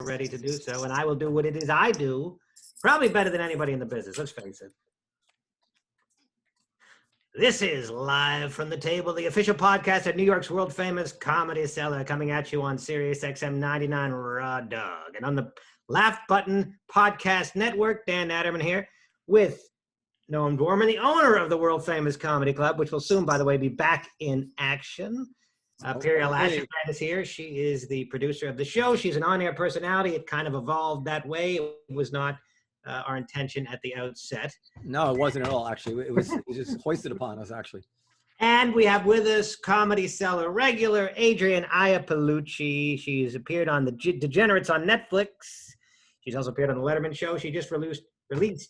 ready to do so, and I will do what it is I do, probably better than anybody in the business, let's face it. This is Live from the Table, the official podcast at New York's world-famous Comedy Cellar, coming at you on Sirius XM 99 Raw Dog. And on the Laugh Button Podcast Network, Dan Natterman here with Noam Gorman, the owner of the world-famous Comedy Club, which will soon, by the way, be back in action. Periel Asherman is here. She is the producer of the show. She's an on-air personality. It kind of evolved that way. It was not our intention at the outset. No, it wasn't at all, actually. It was just hoisted upon us, actually. And we have with us Comedy Cellar regular Adrienne Iapalucci. She's appeared on the Degenerates on Netflix. She's also appeared on the Letterman show. She just released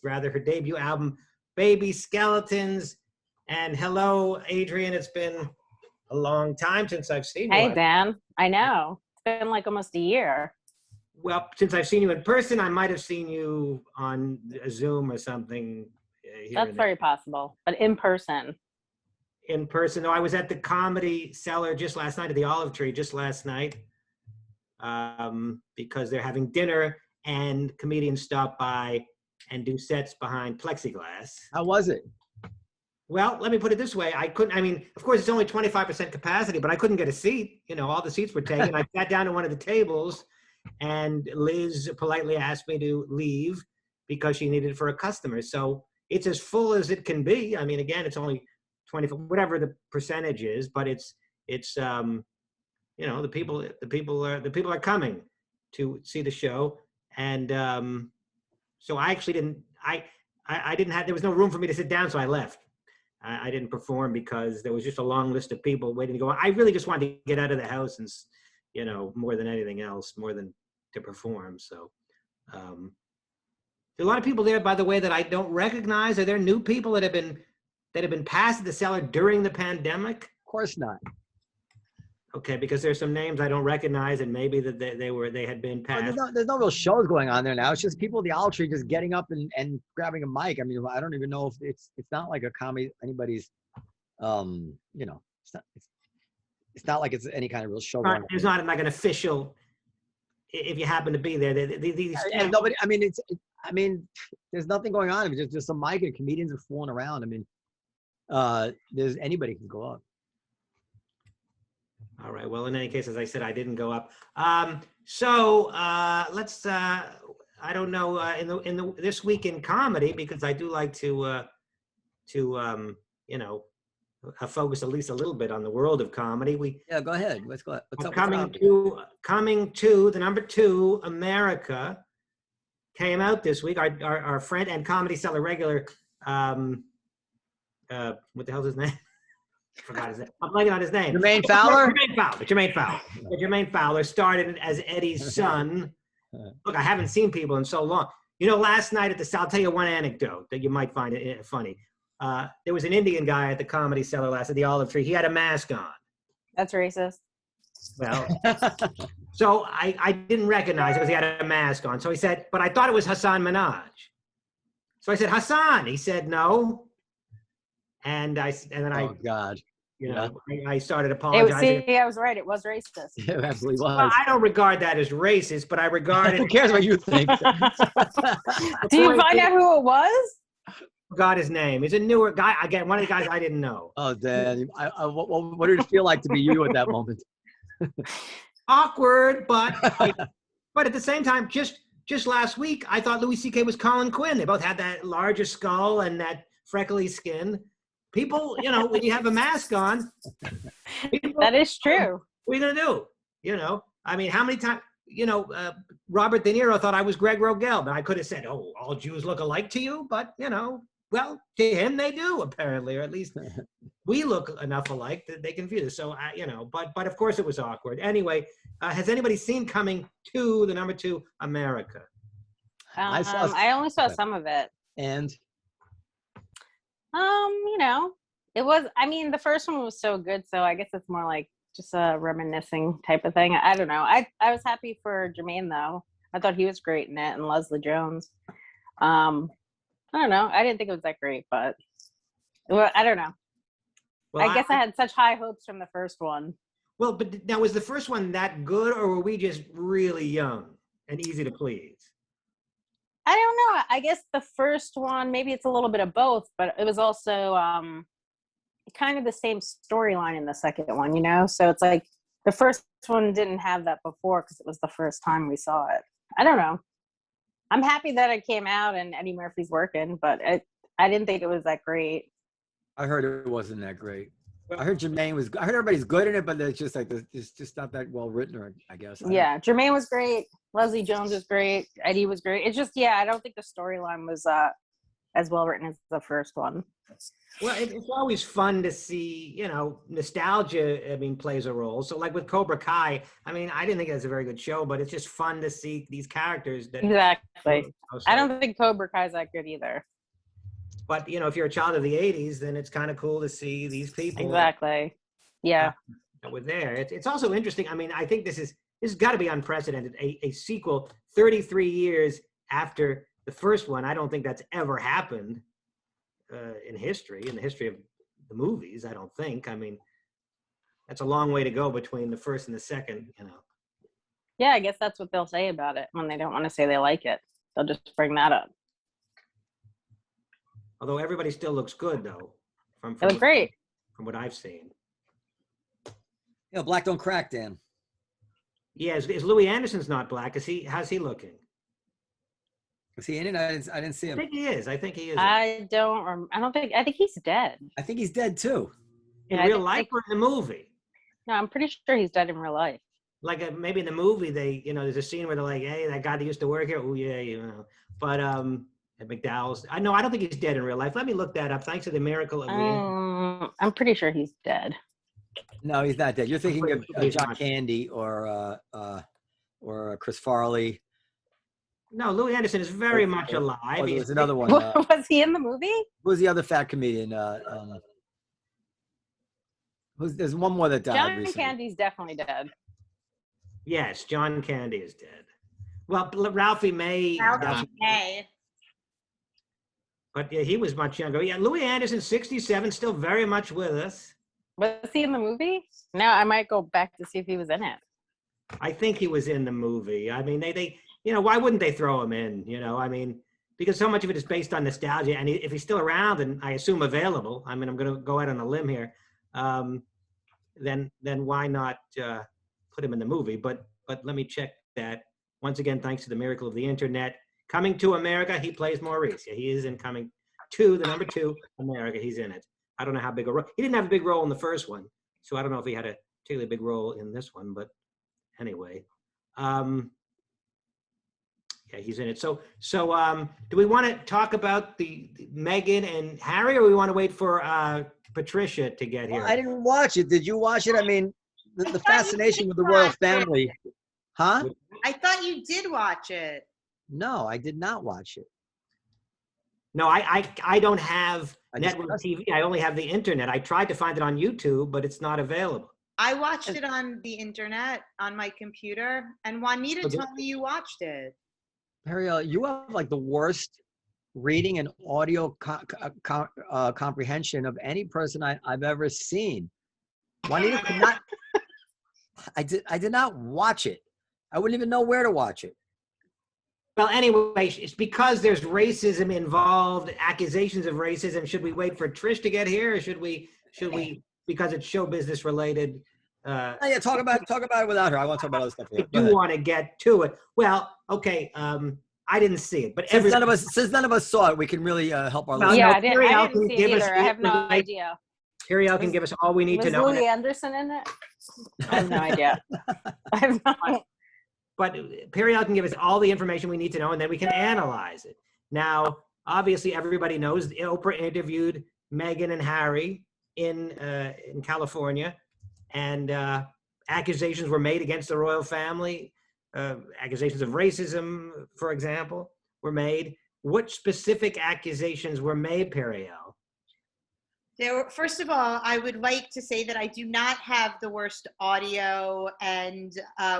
her debut album, Baby Skeletons. And hello, Adrienne. It's been a long time since I've seen you. Hey, Dan. I know. It's been like almost a year. Well, since I've seen you in person, I might have seen you on Zoom or something. That's very possible. But in person. In person. No, I was at the Comedy Cellar just last night, at the Olive Tree just last night, because they're having dinner and comedians stop by and do sets behind plexiglass. How was it? Well, let me put it this way. Of course, it's only 25% capacity, but I couldn't get a seat. You know, all the seats were taken. I sat down at one of the tables, and Liz politely asked me to leave because she needed it for a customer. So it's as full as it can be. I mean, again, it's only 20, whatever the percentage is, but it's the people are coming to see the show. And so I actually there was no room for me to sit down, so I left. I didn't perform because there was just a long list of people waiting to go on. I really just wanted to get out of the house and, more than anything else, more than to perform. So there are a lot of people there, by the way, that I don't recognize. Are there new people that have been passed at the Cellar during the pandemic? Of course not. Okay, because there's some names I don't recognize, and maybe that they had been passed. There's no real shows going on there now. It's just people at the Olive Tree just getting up and grabbing a mic. I mean, I don't even know if it's not like a comedy, anybody's, it's not like it's any kind of real show. There's not like an official, if you happen to be there. And nobody, there's nothing going on. It's just some mic and comedians are fooling around. I mean, there's anybody can go up. All right. Well, in any case, as I said, I didn't go up. So let's. I don't know. In the this week in comedy, because I do like to focus at least a little bit on the world of comedy. Go ahead. Let's go. What's up? Coming to the number 2, America, came out this week. Our friend and Comedy Cellar regular. What the hell's his name? I forgot his name. I'm blanking on his name. Jermaine Fowler? Jermaine Fowler. Jermaine Fowler started as Eddie's son. Look, I haven't seen people in so long. Last night I'll tell you one anecdote that you might find it funny. There was an Indian guy at the Comedy Cellar at the Olive Tree. He had a mask on. That's racist. Well, so I didn't recognize it because he had a mask on. So he said, but I thought it was Hassan Minhaj. So I said, Hassan. He said, no. And then I, oh God, I started apologizing. I was right. It was racist. It absolutely was. Well, I don't regard that as racist, but I regard it. Who cares what you think? Do you find out who it was? Forgot his name. He's a newer guy. Again, one of the guys I didn't know. Oh, Dan, what did it feel like to be you at that moment? Awkward, but at the same time, just last week, I thought Louis C.K. was Colin Quinn. They both had that larger skull and that freckly skin. People, when you have a mask on. That is true. What are you going to do? How many times, Robert De Niro thought I was Greg Rogel, but I could have said, oh, all Jews look alike to you. But, well, to him, they do, apparently, or at least we look enough alike that they confuse us. So, but of course it was awkward. Anyway, has anybody seen Coming to the number 2, America? I only saw some of it. And? It was, the first one was so good, so I guess it's more like just a reminiscing type of thing. I don't know. I was happy for Jermaine, though. I thought he was great in it, and Leslie Jones. I don't know. I didn't think it was that great, but I don't know. Well, I guess I had such high hopes from the first one. Well, but now, was the first one that good, or were we just really young and easy to please? I don't know. I guess the first one, maybe it's a little bit of both, but it was also kind of the same storyline in the second one, you know? So it's like the first one didn't have that before because it was the first time we saw it. I don't know. I'm happy that it came out and Eddie Murphy's working, but I didn't think it was that great. I heard it wasn't that great. I heard Jermaine was. I heard everybody's good in it, but it's just like it's just not that well written, or I guess. Yeah, Jermaine was great. Leslie Jones was great. Eddie was great. It's just, yeah, I don't think the storyline was as well written as the first one. Well, it's always fun to see, you know, nostalgia, I mean, plays a role. So like with Cobra Kai, I mean, I didn't think it was a very good show, but it's just fun to see these characters. Exactly. I don't think Cobra Kai's that good either. But, you know, if you're a child of the 80s, then it's kind of cool to see these people. Exactly. Yeah. That were there. It's also interesting. I mean, I think this has got to be unprecedented. A sequel 33 years after the first one. I don't think that's ever happened in the history of the movies. I don't think. I mean, that's a long way to go between the first and the second, you know. Yeah, I guess that's what they'll say about it when they don't want to say they like it. They'll just bring that up. Although everybody still looks good, though. They look great. From what I've seen. Yeah, black don't crack, Dan. Yeah, is Louis Anderson's not black? How's he looking? Was he in it? I didn't see him. I think he is. I think I think he's dead. I think he's dead too. In real life or in the movie? No, I'm pretty sure he's dead in real life. Like maybe in the movie, there's a scene where they're like, hey, that guy that used to work here. Oh yeah, you know. But at McDowell's, I don't think he's dead in real life. Let me look that up. Thanks to the miracle of the I'm pretty sure he's dead. No, he's not dead. You're thinking of John Candy or Chris Farley. No, Louis Anderson is very much alive. Oh, there's another one. Was he in the movie? Who's the other fat comedian? There's one more that died John recently. Candy's definitely dead. Yes, John Candy is dead. Well, Ralphie May. But yeah, he was much younger. Yeah, Louis Anderson, 67, still very much with us. Was he in the movie? Now I might go back to see if he was in it. I think he was in the movie. I mean, they you know, why wouldn't they throw him in? You know, I mean, because so much of it is based on nostalgia. And if he's still around and I assume available, I mean, I'm going to go out on a limb here, then why not put him in the movie? But let me check that. Once again, thanks to the miracle of the internet. Coming to America, he plays Maurice. Yeah, he is in Coming to the number 2 America. He's in it. I don't know how big a role. He didn't have a big role in the first one, so I don't know if he had a particularly big role in this one. But anyway, yeah, he's in it. So do we want to talk about the Meghan and Harry, or we want to wait for Patricia to get here? Well, I didn't watch it. Did you watch it? I mean, the fascination with the royal family. Huh? I thought you did watch it. No, I did not watch it. No, I don't have network TV. I only have the internet. I tried to find it on YouTube, but it's not available. I watched it on the internet on my computer, and Juanita told me you watched it. Ariel, you have like the worst reading and audio comprehension of any person I've ever seen. Juanita could not. I did not watch it. I wouldn't even know where to watch it. Well, anyway, it's because there's racism involved, accusations of racism. Should we wait for Trish to get here, or should we because it's show business related? Yeah, talk about it without her. I want to talk about other stuff. I do want to get to it. Well, okay, I didn't see it, but since none of us saw it, we can really help our listeners. Yeah, I didn't see it either. I have no idea. Ariel can give us all we need to know. Was Louis Anderson in it? I have no idea. But Periel can give us all the information we need to know, and then we can analyze it. Now, obviously, everybody knows Oprah interviewed Meghan and Harry in California, and accusations were made against the royal family. Accusations of racism, for example, were made. What specific accusations were made, Periel? First of all, I would like to say that I do not have the worst audio and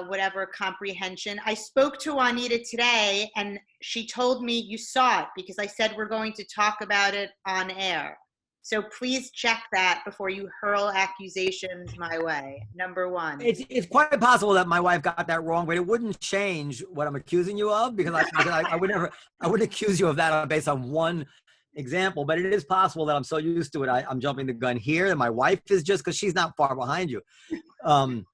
whatever comprehension. I spoke to Juanita today, and she told me you saw it because I said we're going to talk about it on air. So please check that before you hurl accusations my way. Number one. It's quite possible that my wife got that wrong, but it wouldn't change what I'm accusing you of, because I wouldn't accuse you of that based on one example. But it is possible that I'm so used to it, I'm jumping the gun here, and my wife is, just because she's not far behind you. But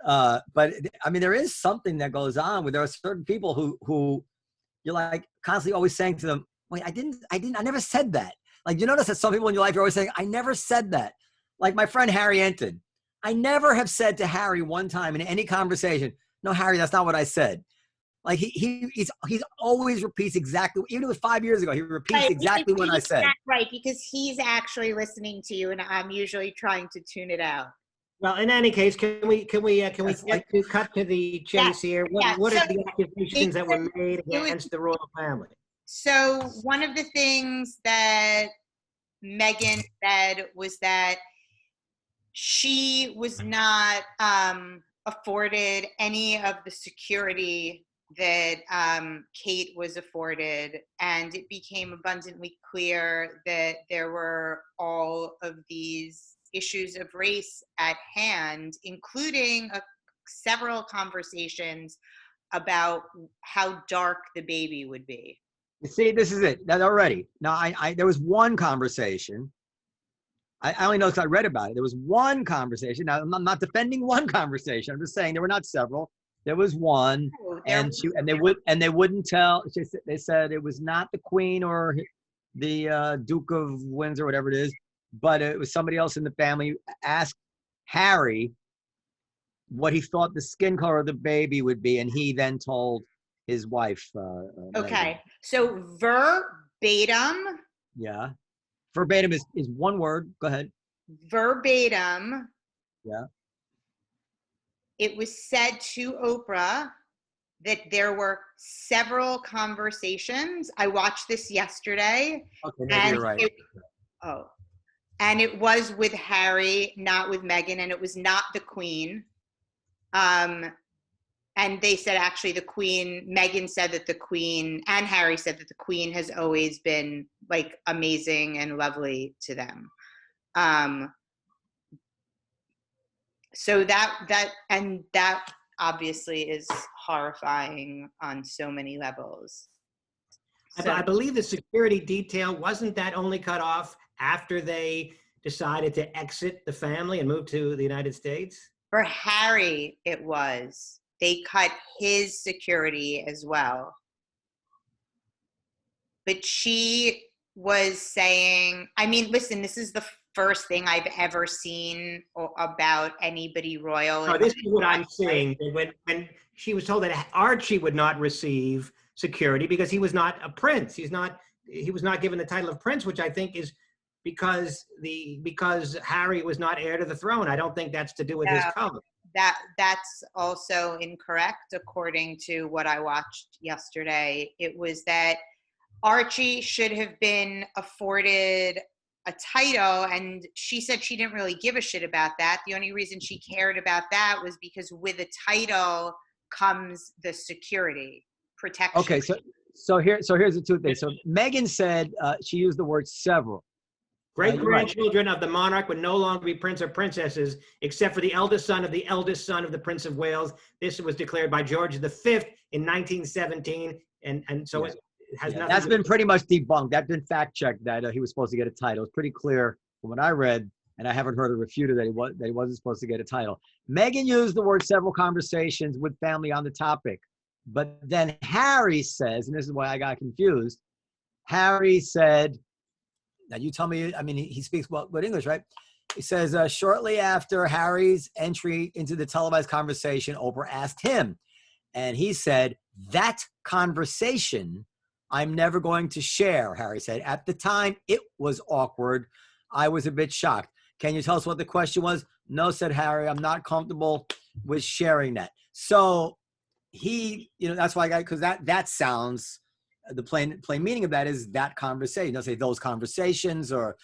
I mean, there is something that goes on where there are certain people who you're like constantly always saying to them, wait, I never said that. Like, you notice that some people in your life, you're always saying, I never said that. Like my friend Harry Enton. I never have said to Harry one time in any conversation, no, Harry, that's not what I said. Like he's always repeats exactly, even if it was 5 years ago, he repeats exactly what I said. Right, because he's actually listening to you, and I'm usually trying to tune it out. Well, in any case, can we cut to the chase here? What are the accusations that were made against the royal family? So one of the things that Meghan said was that she was not afforded any of the security that Kate was afforded, and it became abundantly clear that there were all of these issues of race at hand, including several conversations about how dark the baby would be. You see, this is it. That already. Now, there was one conversation. I only know because I read about it. There was one conversation. Now, I'm not defending one conversation. I'm just saying there were not several. There was one, and they wouldn't tell. They said it was not the Queen or the Duke of Windsor, whatever it is, but it was somebody else in the family. Asked Harry what he thought the skin color of the baby would be, and he then told his wife. Okay, Meghan. so verbatim. Yeah, verbatim is one word. Go ahead. Verbatim. Yeah. It was said to Oprah that there were several conversations. I watched this yesterday. Okay, maybe you're right. And it was with Harry, not with Meghan, and it was not the Queen. And they said actually Meghan said that the Queen, and Harry said that the Queen has always been like amazing and lovely to them. So that obviously is horrifying on so many levels. So, I believe the security detail, wasn't that only cut off after they decided to exit the family and move to the United States? for Harry, it was. They cut his security as well. But she was saying, I mean, listen, this is the first thing I've ever seen about anybody royal. No, this is what I'm saying. When she was told that Archie would not receive security because he was not a prince. He was not given the title of prince, which I think is because Harry was not heir to the throne. I don't think that's to do with his color. That's also incorrect, according to what I watched yesterday. It was that Archie should have been afforded a title, and she said she didn't really give a shit about that. The only reason she cared about that was because with a title comes the security protection. Okay, so here's the two things. So Meghan said she used the word several. Great-grandchildren of the monarch would no longer be prince or princesses, except for the eldest son of the Prince of Wales. This was declared by George V in 1917, and so it has nothing. That's been pretty much debunked. That's been fact-checked that he was supposed to get a title. It's pretty clear from what I read, and I haven't heard a refuter that he wasn't supposed to get a title. Meghan used the word several conversations with family on the topic, but then Harry says, and this is why I got confused. Harry said, now you tell me, I mean, he speaks well good English, right? He says, shortly after Harry's entry into the televised conversation, Oprah asked him, and he said, that conversation I'm never going to share, Harry said. At the time, it was awkward. I was a bit shocked. Can you tell us what the question was? No, said Harry, I'm not comfortable with sharing that. So he, that's why because that sounds, the plain meaning of that is that conversation. Don't say those conversations or,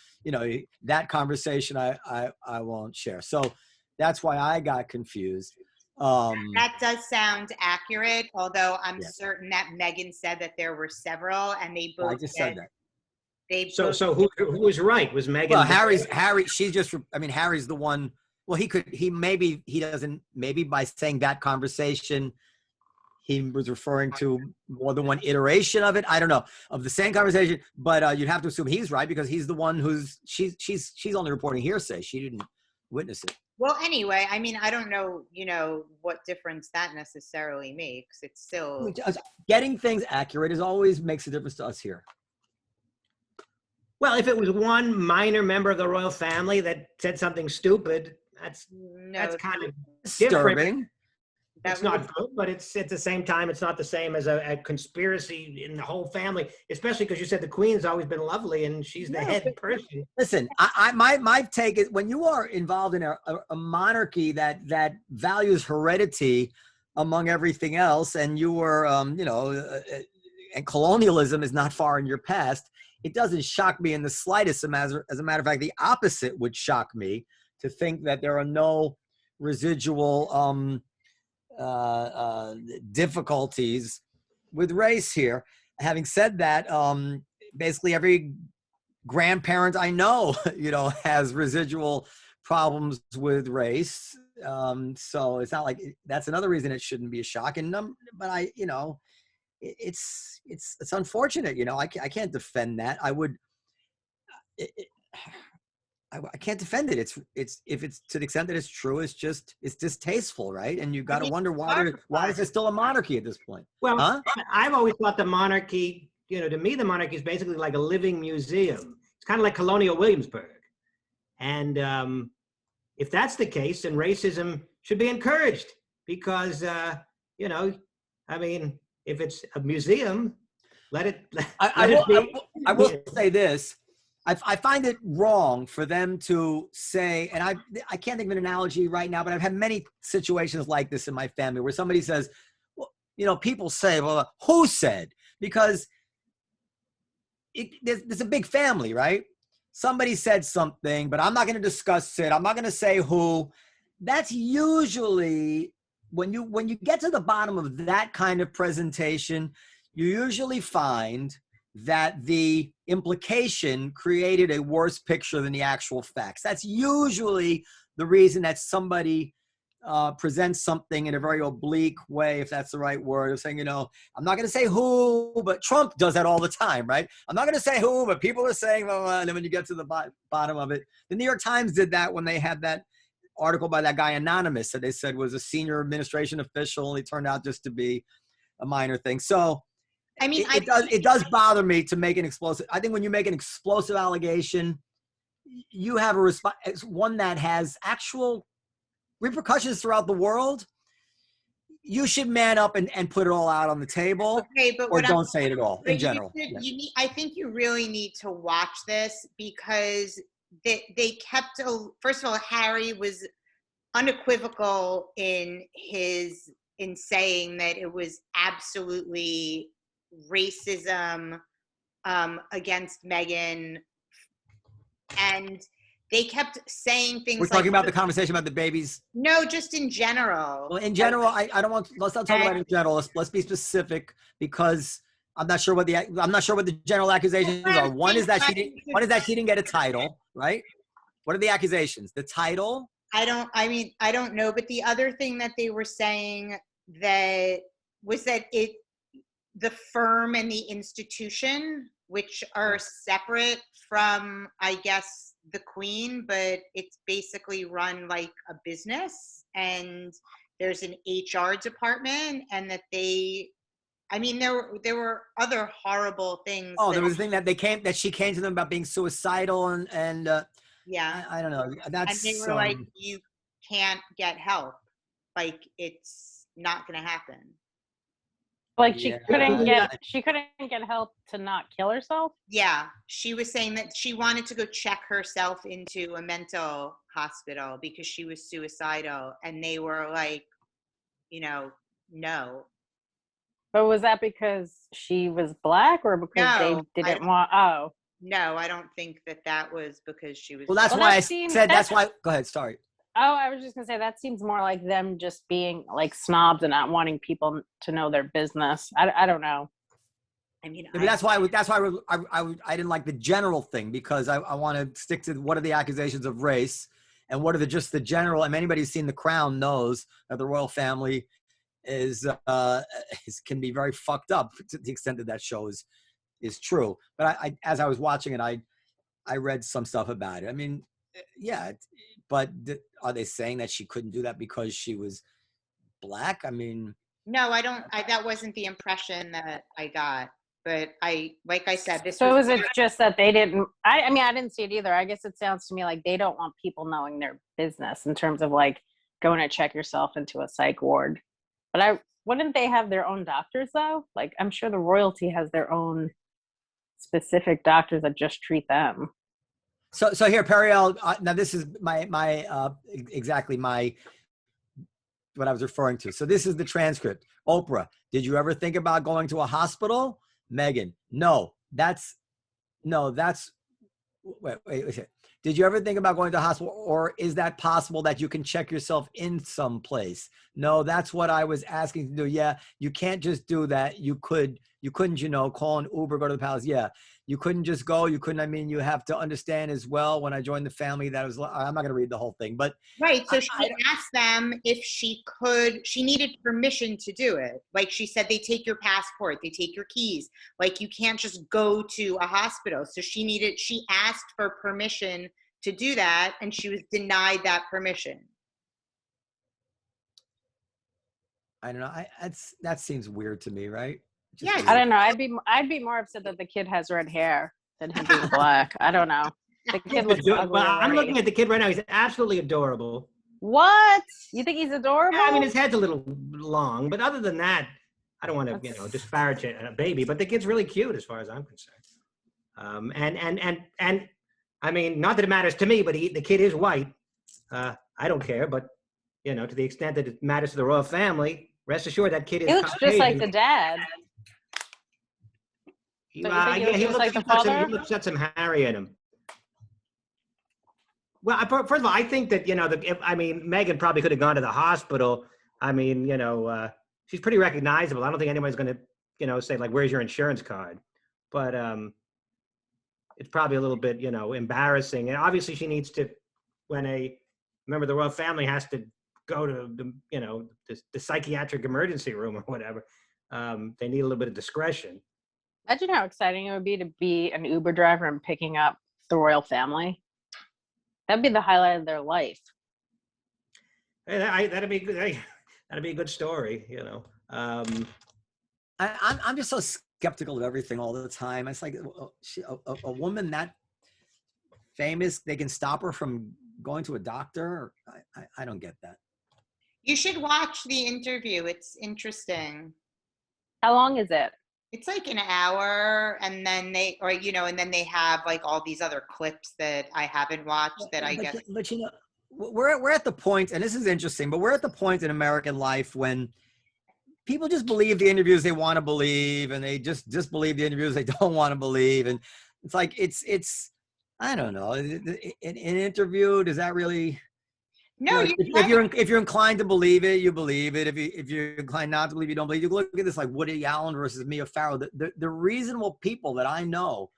that conversation I won't share. So that's why I got confused. That does sound accurate, although I'm certain that Meghan said that there were several, and they both I just said that. They So both, so who was right? Was Meghan? Well, Harry's the one. Well, maybe by saying that conversation, he was referring to more than one iteration of it. I don't know, of the same conversation, but you'd have to assume he's right because he's the one she's only reporting hearsay. She didn't witness it. well, anyway, I mean, I don't know, what difference that necessarily makes. It's still, Getting things accurate always makes a difference to us here. Well, if it was one minor member of the royal family that said something stupid, that's kind of different. Disturbing. It's not good, but it's at the same time, it's not the same as a conspiracy in the whole family, especially because you said the Queen's always been lovely and she's the head person. Listen, my take is when you are involved in a monarchy that values heredity among everything else, and you were, and colonialism is not far in your past, it doesn't shock me in the slightest. As a matter of fact, the opposite would shock me, to think that there are no residual difficulties with race here. Having said that, basically every grandparent I know, has residual problems with race. So it's not like that's another reason it shouldn't be a shock. But it's unfortunate. I can't defend that. I can't defend it. It's if it's to the extent that it's true, it's distasteful, right? And you've got to wonder why is there still a monarchy at this point? Well, I've always thought the monarchy, to me, the monarchy is basically like a living museum. It's kind of like Colonial Williamsburg. And if that's the case, then racism should be encouraged because, I mean, if it's a museum, let it be. I will say this. I find it wrong for them to say, and I can't think of an analogy right now, but I've had many situations like this in my family where somebody says, well, people say, well, who said? Because there's a big family, right? Somebody said something, but I'm not going to discuss it. I'm not going to say who. That's usually, when you get to the bottom of that kind of presentation, you usually find that the implication created a worse picture than the actual facts. That's usually the reason that somebody presents something in a very oblique way, if that's the right word, of saying, I'm not going to say who, but Trump does that all the time, right? I'm not going to say who, but people are saying, and then when you get to the bottom of it, the New York Times did that when they had that article by that guy Anonymous that they said was a senior administration official, and he turned out just to be a minor thing. So, I mean, it does bother me to make an explosive. I think when you make an explosive allegation, you have a response, one that has actual repercussions throughout the world. You should man up and put it all out on the table, or don't say it at all in general. I think you really need to watch this because they kept. First of all, Harry was unequivocal in saying that it was absolutely racism against Meghan, and they kept saying things. We're talking about the conversation about the babies. No, just in general. Well, in general, I don't want. Let's not talk about it in general. Let's be specific because I'm not sure what the general accusations are. One is that she didn't get a title, right? What are the accusations? The title? I don't know. But the other thing that they were saying that the firm and the institution, which are separate from, I guess, the Queen, but it's basically run like a business, and there's an HR department, and that there were other horrible things. Oh, there was a thing that she came to them about being suicidal and yeah, I don't know. That's, and they were like, you can't get help, like it's not going to happen. Like she couldn't get help to not kill herself. Yeah, she was saying that she wanted to go check herself into a mental hospital because she was suicidal, and they were like, no. But was that because she was Black or because they didn't want? Oh, no, I don't think that was because she was. Well, that's why I said. That's why. Go ahead. Sorry. Oh, I was just gonna say that seems more like them just being like snobs and not wanting people to know their business. I don't know. I mean, But that's why I didn't like the general thing, because I want to stick to what are the accusations of race and what are just the general. I mean, anybody who's seen The Crown knows that the royal family can be very fucked up to the extent that show is true. But as I was watching it, I read some stuff about it. I mean, yeah, but are they saying that she couldn't do that because she was Black? I mean, no, I don't. That wasn't the impression that I got. But like I said, this. So is it just that they didn't? I mean, I didn't see it either. I guess it sounds to me like they don't want people knowing their business in terms of like going to check yourself into a psych ward. But wouldn't they have their own doctors though? Like, I'm sure the royalty has their own specific doctors that just treat them. So here, Periel. Now this is exactly what I was referring to. So this is the transcript. Oprah, did you ever think about going to a hospital? Meghan, no. Wait. Did you ever think about going to a hospital, or is that possible that you can check yourself in some place? No, that's what I was asking to do. Yeah, you can't just do that. You couldn't, call an Uber, go to the palace. Yeah, you couldn't just go. You couldn't. I mean, you have to understand as well. When I joined the family, I'm not going to read the whole thing, but right. So she asked them if she needed permission to do it. Like she said, they take your passport, they take your keys. Like you can't just go to a hospital. So she asked for permission to do that, and she was denied that permission. I don't know. That seems weird to me, right? Yeah, I don't know. I'd be more upset that the kid has red hair than him being Black. I don't know. The kid looks ugly. Well, I'm looking at the kid right now. He's absolutely adorable. What? You think he's adorable? Yeah, I mean, his head's a little long, but other than that, I don't want to, disparage a baby. But the kid's really cute, as far as I'm concerned. And I mean, not that it matters to me, but the kid is white. I don't care, but to the extent that it matters to the royal family, rest assured that kid is. He looks just like the dad. He looks got some Harry in him. Well, first of all, I think that Meghan probably could have gone to the hospital. I mean, she's pretty recognizable. I don't think anyone's going to, say like, "Where's your insurance card?" But it's probably a little bit, embarrassing. And obviously, she needs to, when a member of the royal family has to go to the psychiatric emergency room or whatever, they need a little bit of discretion. Imagine how exciting it would be to be an Uber driver and picking up the royal family. That'd be the highlight of their life. Hey, that'd be good. That'd be a good story, I'm just so skeptical of everything all the time. It's like a woman that famous, they can stop her from going to a doctor. I don't get that. You should watch the interview. It's interesting. How long is it? It's like an hour, and then they have like all these other clips that I haven't watched that I guess. But we're at the point, and this is interesting, but we're at the point in American life when people just believe the interviews they want to believe, and they just believe the interviews they don't want to believe, and it's like it's I don't know. An interview, does that really? No, if you're inclined to believe it, you believe it. If you're inclined not to believe, you don't believe. You look at this like Woody Allen versus Mia Farrow. The reasonable people that I know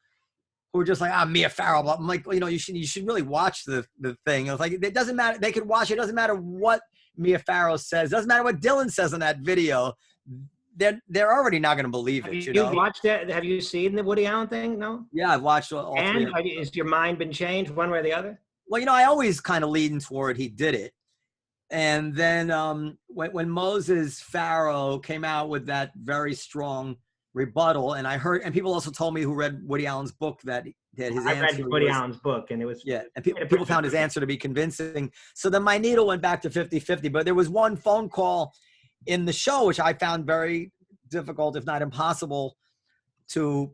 who are just like, Mia Farrow. I'm like, you should really watch the thing. It's like, it doesn't matter. They could watch it. It doesn't matter what Mia Farrow says. It doesn't matter what Dylan says in that video. They're already not going to believe it. You've watched it? Have you seen the Woody Allen thing? No. Yeah, I've watched all three. And has your mind been changed one way or the other? Well, I always kind of lean toward he did it. And then when Moses Farrow came out with that very strong rebuttal, and I heard, and people also told me who read Woody Allen's book that his answer. I read Woody Allen's book, and it was and people found his answer to be convincing. So then my needle went back to 50-50. But there was one phone call in the show which I found very difficult, if not impossible, to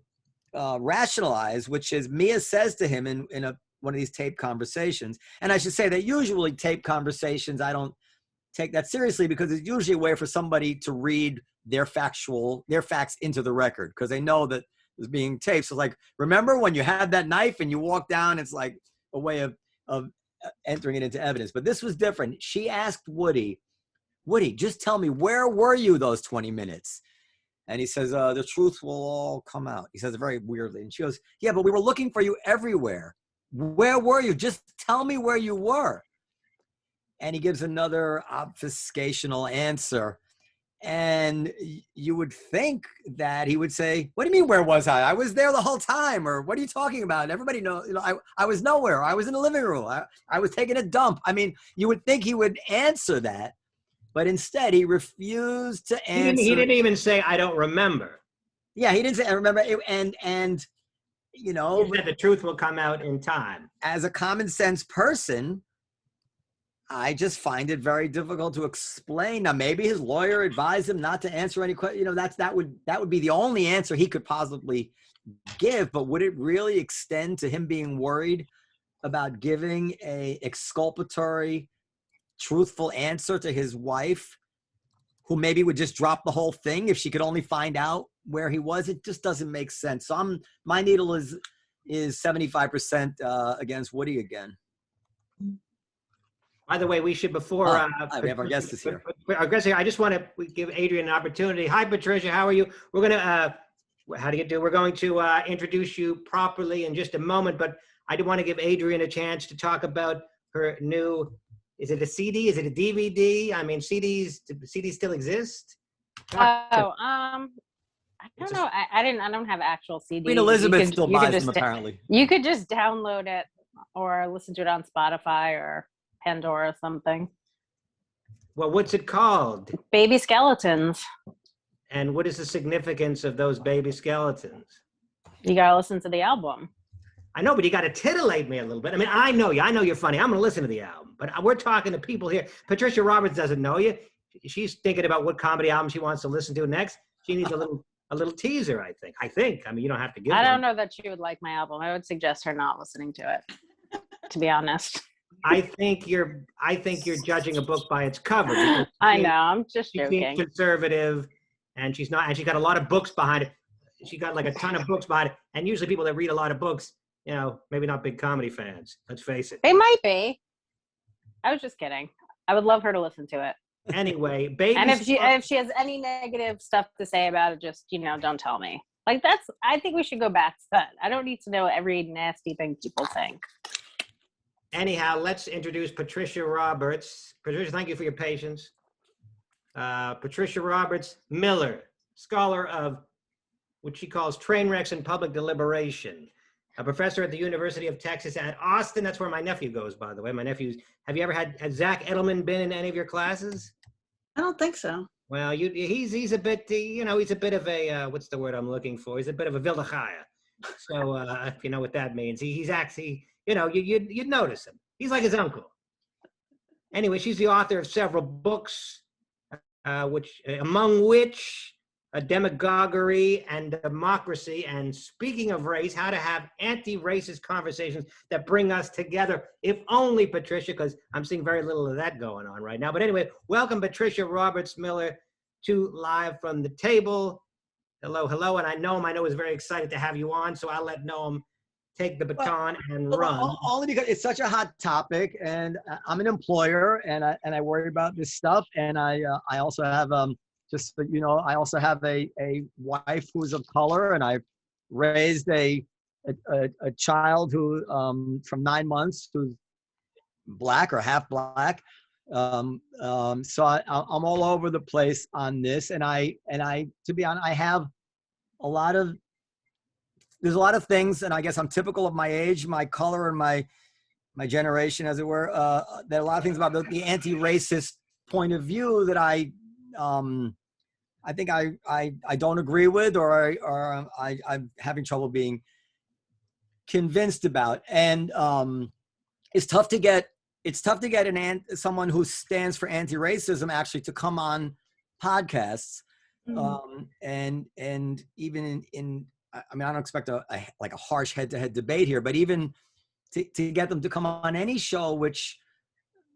rationalize, which is Mia says to him in one of these tape conversations. And I should say that usually tape conversations, I don't take that seriously, because it's usually a way for somebody to read their facts into the record, because they know that it's being taped. So like, remember when you had that knife and you walked down, it's like a way of entering it into evidence. But this was different. She asked Woody, just tell me, where were you those 20 minutes? And he says, the truth will all come out. He says it very weirdly. And she goes, yeah, but we were looking for you everywhere. Where were you? Just tell me where you were. And he gives another obfuscational answer. And you would think that he would say, what do you mean, where was I? I was there the whole time. Or what are you talking about? Everybody knows, I was nowhere. I was in the living room. I was taking a dump. I mean, you would think he would answer that. But instead, he refused to answer. He didn't even say, I don't remember. Yeah, he didn't say, I remember. And you know. He said the truth will come out in time. As a common sense person, I just find it very difficult to explain. Now, maybe his lawyer advised him not to answer any questions. You know, that would be the only answer he could possibly give. But would it really extend to him being worried about giving a exculpatory, truthful answer to his wife, who maybe would just drop the whole thing if she could only find out where he was? It just doesn't make sense. So my needle is 75% against Woody again. By the way, we should, before we have our guests here. Our guests here, I just want to give Adrienne an opportunity. Hi, Patricia. How are you? We're going to, how do you do? We're going to introduce you properly in just a moment, but I do want to give Adrienne a chance to talk about her new, is it a CD? Is it a DVD? I mean, CDs still exist? I don't know. I don't have actual CDs. Queen Elizabeth still buys them, apparently. You could just download it or listen to it on Spotify or Pandora or something. Well, what's it called? Baby Skeletons. And what is the significance of those baby skeletons? You gotta listen to the album. I know, but you got to titillate me a little bit. I mean, I know you. I know you're funny. I'm going to listen to the album. But we're talking to people here. Patricia Roberts doesn't know you. She's thinking about what comedy album she wants to listen to next. She needs a little teaser, I think. I mean, you don't have to give I don't know that she would like my album. I would suggest her not listening to it, to be honest. I think you're judging a book by its cover. I know. I'm just joking. She's conservative, and she's not. And she's got a lot of books behind it. She got like a ton of books behind it. And usually people that read a lot of books, you know, maybe not big comedy fans. Let's face it. They might be. I was just kidding. I would love her to listen to it. Anyway, baby. And if she has any negative stuff to say about it, just, you know, don't tell me. Like, I think we should go back to that. I don't need to know every nasty thing people think. Anyhow, let's introduce Patricia Roberts. Patricia, thank you for your patience. Patricia Roberts-Miller, scholar of what she calls train wrecks and public deliberation. A professor at the University of Texas at Austin. That's where my nephew goes, by the way. Have you ever had Zach Edelman been in any of your classes? I don't think so. Well, he's a bit, he's a bit of a, what's the word I'm looking for? He's a bit of a Vildachaya. So if you know what that means, he's actually, you'd notice him. He's like his uncle. Anyway, she's the author of several books, among which A Demagoguery and Democracy, and Speaking of Race, How to Have Anti-Racist Conversations That Bring Us Together. If only, Patricia, because I'm seeing very little of that going on right now. But anyway, welcome Patricia Roberts-Miller to Live from the Table. Hello, hello. And I know is very excited to have you on, so I'll let Noam take the baton and run. Only because it's such a hot topic, and I'm an employer, and I worry about this stuff, and I also have just so you know, I also have a wife who's of color, and I've raised a child who from 9 months who's black or half black. So I'm all over the place on this, and I to be honest, I have there's a lot of things, and I guess I'm typical of my age, my color, and my generation, as it were. There are a lot of things about the anti-racist point of view that I think I don't agree with, or I'm having trouble being convinced about. And it's tough to get someone who stands for anti-racism actually to come on podcasts. Mm-hmm. And even in I mean, I don't expect a harsh head-to-head debate here, but even to get them to come on any show which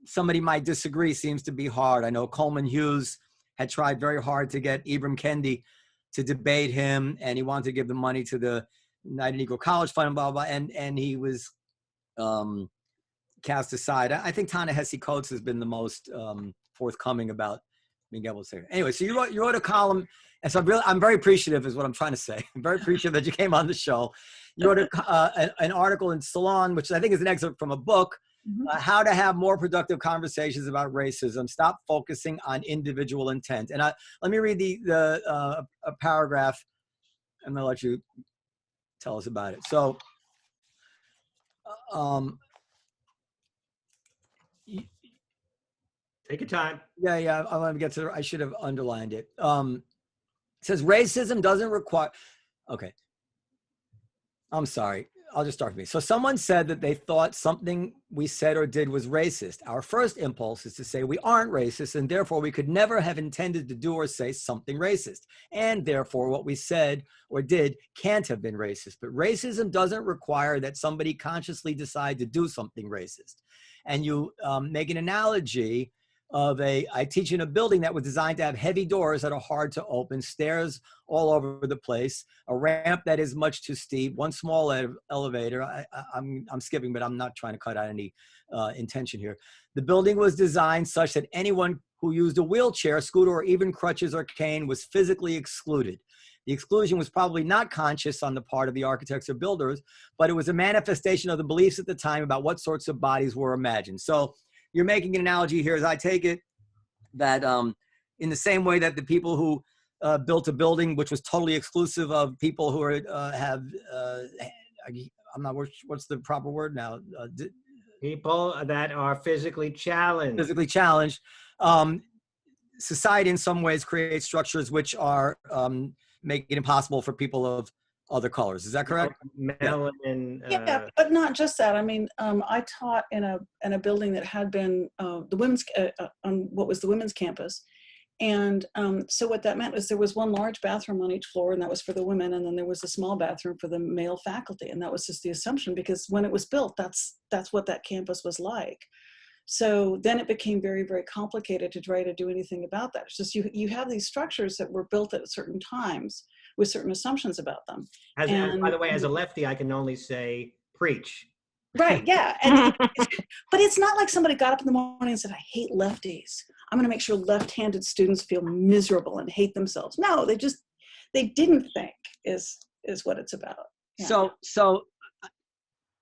somebody might disagree seems to be hard. I know Coleman Hughes had tried very hard to get Ibram Kendi to debate him, and he wanted to give the money to the United Negro College Fund, blah, blah, and he was cast aside. I think Ta-Nehisi Coates has been the most forthcoming about being able to say it. Anyway, so you wrote a column, and so I'm very appreciative, is what I'm trying to say. I'm very appreciative that you came on the show. You wrote an article in Salon, which I think is an excerpt from a book, How to Have More Productive Conversations About Racism. Stop focusing on individual intent. And let me read a paragraph. I'm going to let you tell us about it. So, take your time. Yeah. I want to get to. I should have underlined it. It says racism doesn't require. Okay. I'm sorry. I'll just start with me. So someone said that they thought something we said or did was racist. Our first impulse is to say we aren't racist, and therefore we could never have intended to do or say something racist. And therefore what we said or did can't have been racist. But racism doesn't require that somebody consciously decide to do something racist. And you make an analogy of I teach in a building that was designed to have heavy doors that are hard to open, stairs all over the place, a ramp that is much too steep, one small elevator. I'm skipping, but I'm not trying to cut out any intention here. The building was designed such that anyone who used a wheelchair, scooter, or even crutches or cane was physically excluded. The exclusion was probably not conscious on the part of the architects or builders, but it was a manifestation of the beliefs at the time about what sorts of bodies were imagined. So you're making an analogy here, as I take it, that in the same way that the people who built a building which was totally exclusive of people who I'm not, what's the proper word now? People that are physically challenged. Physically challenged. Society in some ways creates structures which are make it impossible for people of other colors. Is that correct? Melanin. Yeah, but not just that. I mean, I taught in a building that had been the women's on what was the women's campus, and so what that meant was there was one large bathroom on each floor, and that was for the women, and then there was a small bathroom for the male faculty, and that was just the assumption because when it was built, that's what that campus was like. So then it became very, very complicated to try to do anything about that. It's just you have these structures that were built at certain times with certain assumptions about them. And by the way, as a lefty, I can only say preach. Right, yeah. And but it's not like somebody got up in the morning and said, I hate lefties. I'm going to make sure left-handed students feel miserable and hate themselves. No, they didn't think is what it's about. Yeah. So all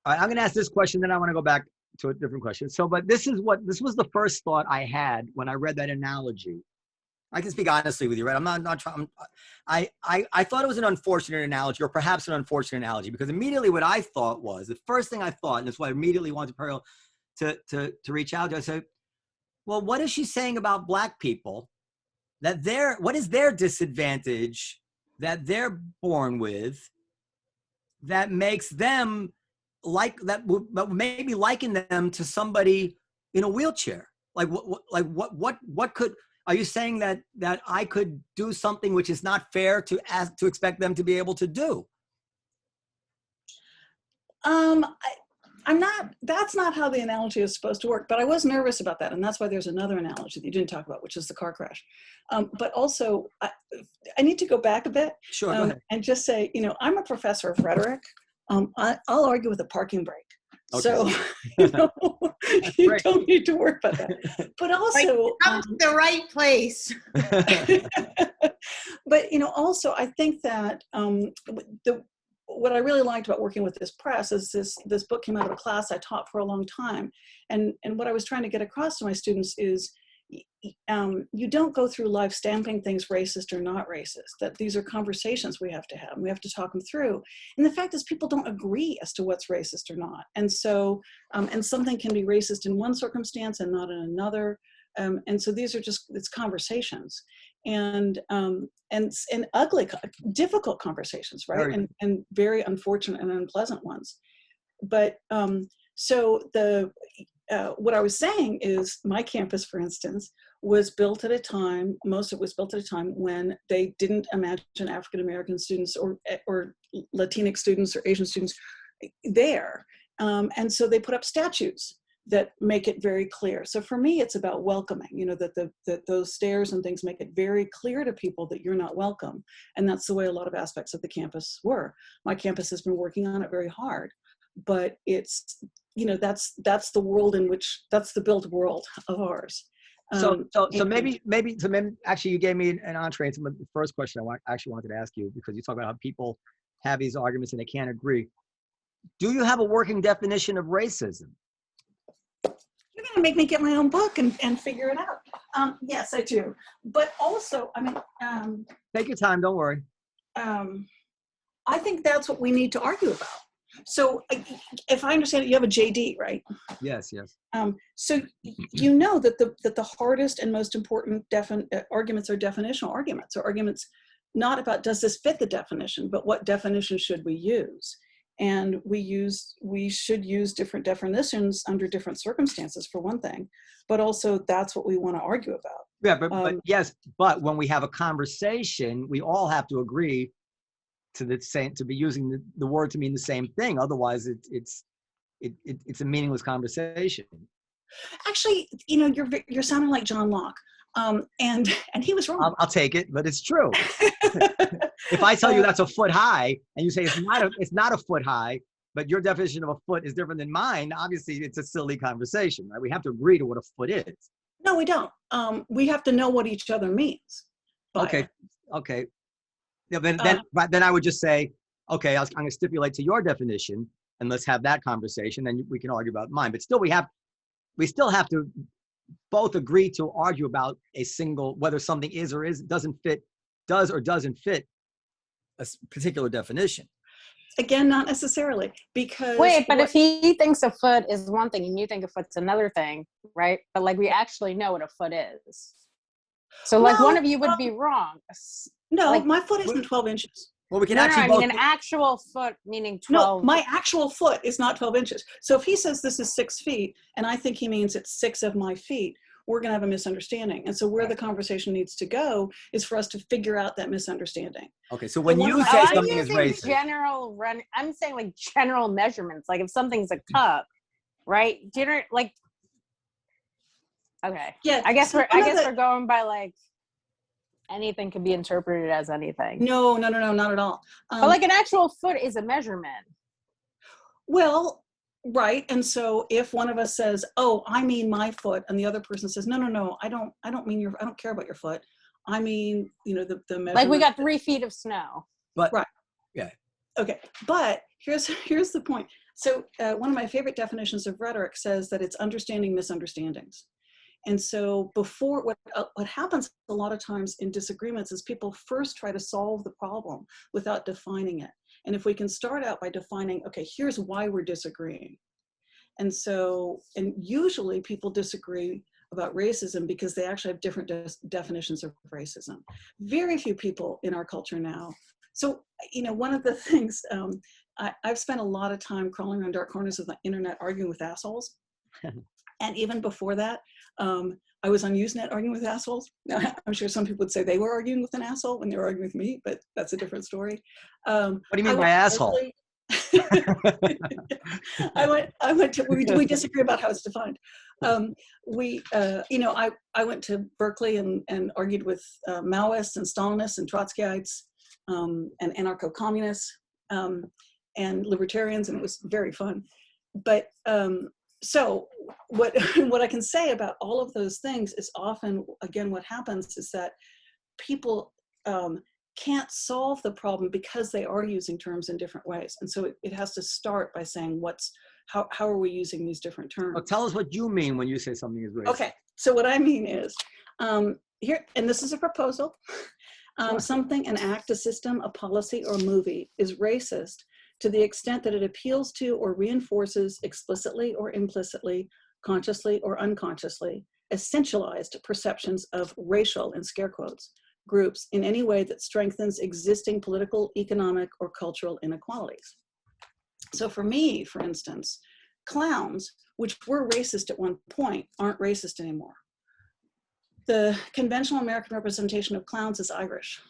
right, I'm going to ask this question, then I want to go back to a different question. So, but this was the first thought I had when I read that analogy. I can speak honestly with you, right? I'm not trying. I thought it was an unfortunate analogy, or perhaps an unfortunate analogy, because immediately what I thought was, the first thing I thought, and that's why I immediately wanted to reach out to, I said, well, what is she saying about Black people? What is their disadvantage that they're born with that makes them but maybe liken them to somebody in a wheelchair? What could, are you saying that I could do something which is not fair to expect them to be able to do? I'm not, that's not how the analogy is supposed to work, but I was nervous about that. And that's why there's another analogy that you didn't talk about, which is the car crash. But also I need to go back a bit. Sure, go ahead. And just say, I'm a professor of rhetoric. I'll argue with a parking brake. Okay. So, you don't need to worry about that. But also, come to the right place. But, also I think that what I really liked about working with this press is this book came out of a class I taught for a long time. And what I was trying to get across to my students is you don't go through life stamping things racist or not racist, that these are conversations we have to have, and we have to talk them through. And the fact is people don't agree as to what's racist or not. And so, and something can be racist in one circumstance and not in another. And so these are it's conversations and ugly, difficult conversations, right? And very unfortunate and unpleasant ones. But so what I was saying is my campus, for instance, was built at a time, most of it was built at a time when they didn't imagine African-American students or Latinx students or Asian students there. And so they put up statues that make it very clear. So for me, it's about welcoming, that those stairs and things make it very clear to people that you're not welcome. And that's the way a lot of aspects of the campus were. My campus has been working on it very hard, but it's, that's the world in which, that's the built world of ours. So maybe actually you gave me an entree into the first question actually wanted to ask you, because you talk about how people have these arguments and they can't agree. Do you have a working definition of racism? You're going to make me get my own book and figure it out. Yes, I do. But also, I mean, take your time. Don't worry. I think that's what we need to argue about. So if I understand it, you have a JD, right? Yes. So you know that the hardest and most important arguments are definitional arguments, or arguments not about does this fit the definition, but what definition should we use? And we should use different definitions under different circumstances, for one thing, but also that's what we want to argue about. Yeah, but when we have a conversation, we all have to agree to be using the word to mean the same thing. Otherwise, it's a meaningless conversation. Actually, you're sounding like John Locke, and he was wrong. I'll take it, but it's true. If I tell you that's a foot high, and you say it's not a foot high, but your definition of a foot is different than mine, obviously it's a silly conversation, right? We have to agree to what a foot is. No, we don't. We have to know what each other means. Okay. Yeah, then I would just say, okay, I'm going to stipulate to your definition, and let's have that conversation. Then we can argue about mine. But still, we still have to both agree to argue about whether something is or does or doesn't fit a particular definition. Again, not necessarily, because but if he thinks a foot is one thing and you think a foot's another thing, right? But like we actually know what a foot is. So like one of you would be wrong. No, like, my foot isn't 12 inches. Well, we can I mean an actual foot meaning 12. No, my actual foot is not 12 inches. So if he says this is 6 feet, and I think he means it's 6 of my feet, we're going to have a misunderstanding. And so where the conversation needs to go is for us to figure out that misunderstanding. Okay, so when you say something is racist. I'm saying like general measurements. Like if something's a cup, right? Okay. Yeah. I guess we're going by like anything can be interpreted as anything. No, not at all. But like an actual foot is a measurement. Well, right. And so if one of us says, "Oh, I mean my foot," and the other person says, "No, I don't care about your foot. I mean, the measurement." Like we got 3 feet of snow. But right. Yeah. Okay. But here's the point. So one of my favorite definitions of rhetoric says that it's understanding misunderstandings. And so what happens a lot of times in disagreements is people first try to solve the problem without defining it. And if we can start out by defining, okay, here's why we're disagreeing. And usually people disagree about racism because they actually have different definitions of racism. Very few people in our culture now. So, one of the things, I've spent a lot of time crawling around dark corners of the internet arguing with assholes. And even before that, I was on Usenet arguing with assholes. Now, I'm sure some people would say they were arguing with an asshole when they were arguing with me, but that's a different story. What do you mean by asshole? We disagree about how it's defined. I went to Berkeley and argued with Maoists and Stalinists and Trotskyites and anarcho-communists and libertarians, and it was very fun. But so what I can say about all of those things is often, again, what happens is that people can't solve the problem because they are using terms in different ways. And so it has to start by saying how are we using these different terms? Well, tell us what you mean when you say something is racist. Okay, so what I mean is, here, and this is a proposal, something, an act, a system, a policy, or a movie is racist to the extent that it appeals to or reinforces explicitly or implicitly, consciously or unconsciously, essentialized perceptions of racial, in scare quotes, groups in any way that strengthens existing political, economic, or cultural inequalities. So for me, for instance, clowns, which were racist at one point, aren't racist anymore. The conventional American representation of clowns is Irish.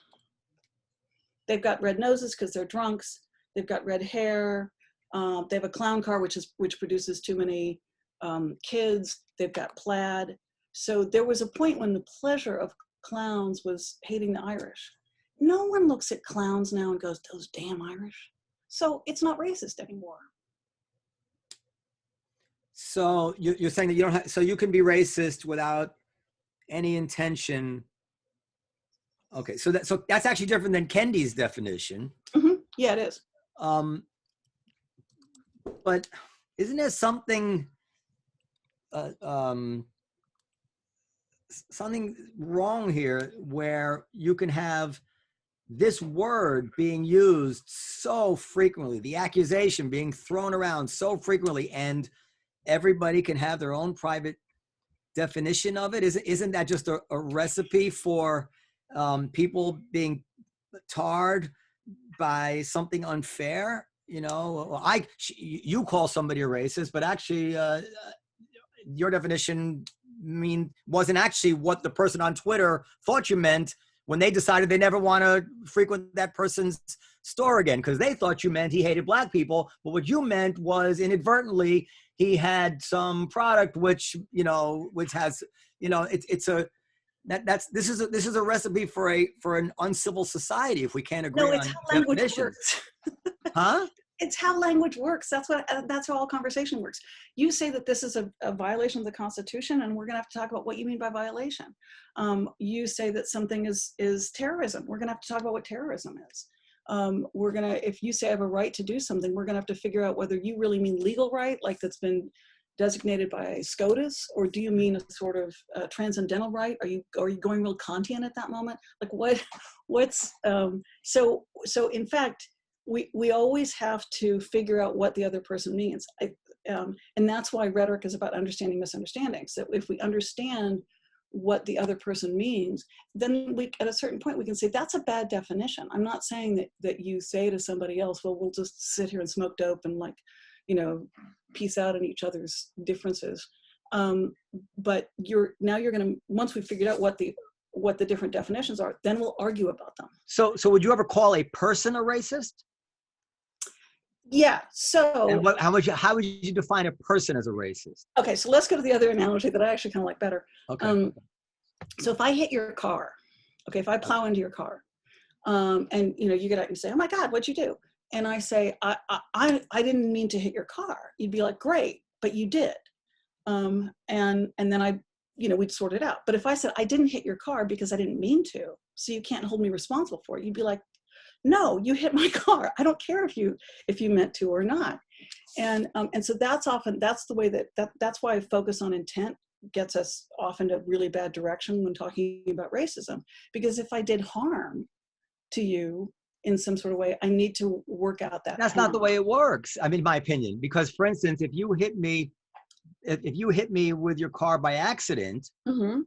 They've got red noses because they're drunks. They've got red hair. They have a clown car, which produces too many kids. They've got plaid. So there was a point when the pleasure of clowns was hating the Irish. No one looks at clowns now and goes, "Those damn Irish." So it's not racist anymore. So you're saying that you don't have, so you can be racist without any intention. Okay, so that's actually different than Kendi's definition. Mm-hmm. Yeah, it is. But isn't there something something wrong here where you can have this word being used so frequently, the accusation being thrown around so frequently, and everybody can have their own private definition of it? Isn't that just a recipe for people being tarred by something unfair? You know, you call somebody a racist, but actually your definition wasn't actually what the person on Twitter thought you meant when they decided they never want to frequent that person's store again, because they thought you meant he hated black people. But what you meant was inadvertently he had some product which has, this is a recipe for an uncivil society if we can't agree on definitions. Huh? It's how language works. That's how all conversation works. You say that this is a violation of the Constitution, and we're going to have to talk about what you mean by violation. You say that something is terrorism. We're going to have to talk about what terrorism is. If you say I have a right to do something, we're going to have to figure out whether you really mean legal right, like that's been designated by SCOTUS, or do you mean a sort of transcendental right? Are you going real Kantian at that moment? Like so in fact, we always have to figure out what the other person means. And that's why rhetoric is about understanding misunderstandings. That if we understand what the other person means, then at a certain point we can say that's a bad definition. I'm not saying that you say to somebody else, well, we'll just sit here and smoke dope and peace out in each other's differences. But you're going to, once we've figured out what the different definitions are, then we'll argue about them. So would you ever call a person a racist? Yeah. So. And how would you define a person as a racist? Okay, so let's go to the other analogy that I actually kind of like better. Okay. So if I hit your car, okay, if I plow into your car, and you get out and you say, "Oh my God, what'd you do?" And I say, I didn't mean to hit your car. You'd be like, "Great, but you did." And then we'd sort it out. But if I said I didn't hit your car because I didn't mean to, so you can't hold me responsible for it, you'd be like, "No, you hit my car. I don't care if you meant to or not." And so that's the way that's why I focus on intent gets us off into really bad direction when talking about racism. Because if I did harm to you in some sort of way, I need to work out that. That's not the way it works. I mean, in my opinion, because for instance, if you hit me with your car by accident, mm-hmm.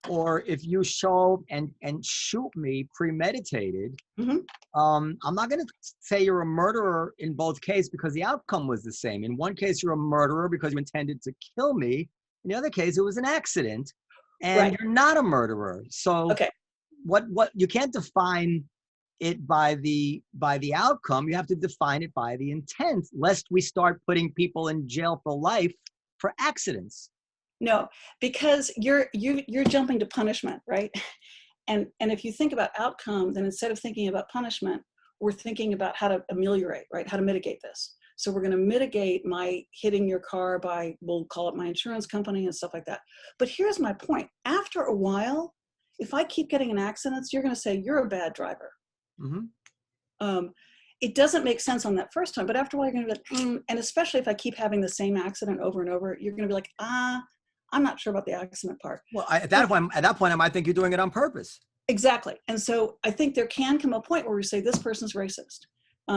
or if you show up and shoot me premeditated, mm-hmm. I'm not going to say you're a murderer in both cases because the outcome was the same. In one case, you're a murderer because you intended to kill me. In the other case, it was an accident, and right. You're not a murderer. So okay. What you can't define it by the outcome. You have to define it by the intent, lest we start putting people in jail for life for accidents. No, because you're jumping to punishment, right? And if you think about outcome, then instead of thinking about punishment, we're thinking about how to ameliorate, right? How to mitigate this. So we're going to mitigate my hitting your car by, we'll call it my insurance company and stuff like that. But here's my point. After a while, if I keep getting in accidents, you're going to say you're a bad driver. Mm-hmm. It doesn't make sense on that first time, but after a while, you're going to be like, and especially if I keep having the same accident over and over, you're going to be like, I'm not sure about the accident part. Well, at that point, I might think you're doing it on purpose. Exactly. And so I think there can come a point where we say this person's racist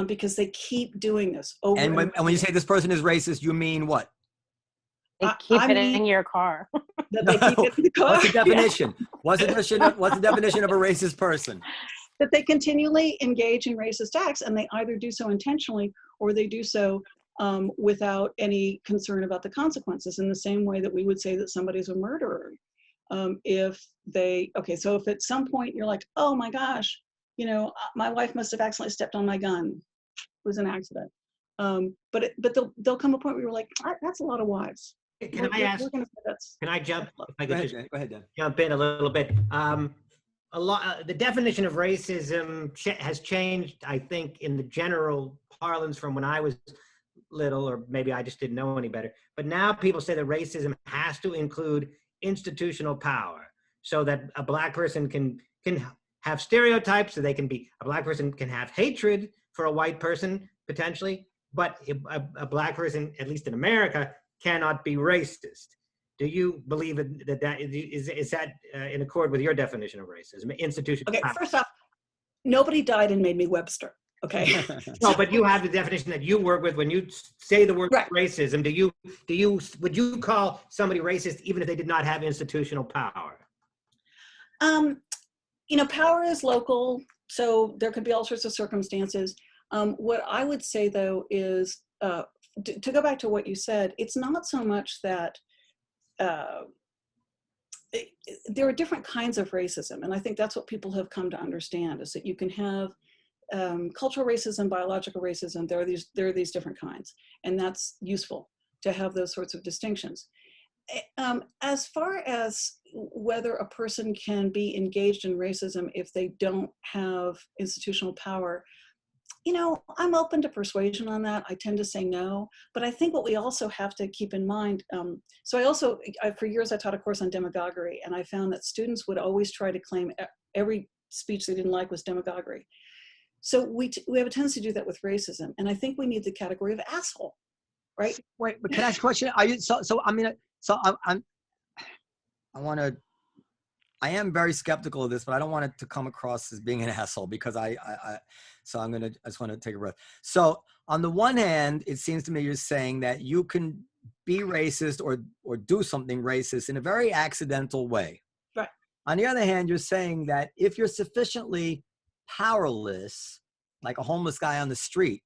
because they keep doing this over and over. And when you say this person is racist, you mean what? They keep it in your car. That they keep it in the car. What's the definition? Yeah. What's the definition of a racist person? That they continually engage in racist acts, and they either do so intentionally or they do so without any concern about the consequences, in the same way that we would say that somebody's a murderer. So if at some point you're like, oh my gosh, my wife must have accidentally stepped on my gun. It was an accident. But there'll come a point where you're like, that's a lot of wives. Can I jump? If I could Go ahead, Dan. jump in a little bit. The definition of racism has changed, I think, in the general parlance from when I was little, or maybe I just didn't know any better. But now people say that racism has to include institutional power. so that a black person can have stereotypes, so a black person can have hatred for a white person potentially, but a black person, at least in America, cannot be racist. Do you believe that is that in accord with your definition of racism? Institutional Okay, power? first off, nobody died and made me Webster. Okay. No, but you have the definition that you work with when you say the word Right. racism. Would you call somebody racist even if they did not have institutional power? Power is local, so there could be all sorts of circumstances. What I would say, though, is to go back to what you said, it's not so much that there are different kinds of racism, and I think that's what people have come to understand, is that you can have cultural racism, biological racism. There are these different kinds, and that's useful to have those sorts of distinctions. As far as whether a person can be engaged in racism if they don't have institutional power, I'm open to persuasion on that. I tend to say no, but I think what we also have to keep in mind, for years I taught a course on demagoguery, and I found that students would always try to claim every speech they didn't like was demagoguery. So we have a tendency to do that with racism, and I think we need the category of asshole, right? Wait, but can I ask a question? Are you I am very skeptical of this, but I don't want it to come across as being an asshole, because I just want to take a breath. So on the one hand, it seems to me you're saying that you can be racist or do something racist in a very accidental way. Right. On the other hand, you're saying that if you're sufficiently powerless, like a homeless guy on the street,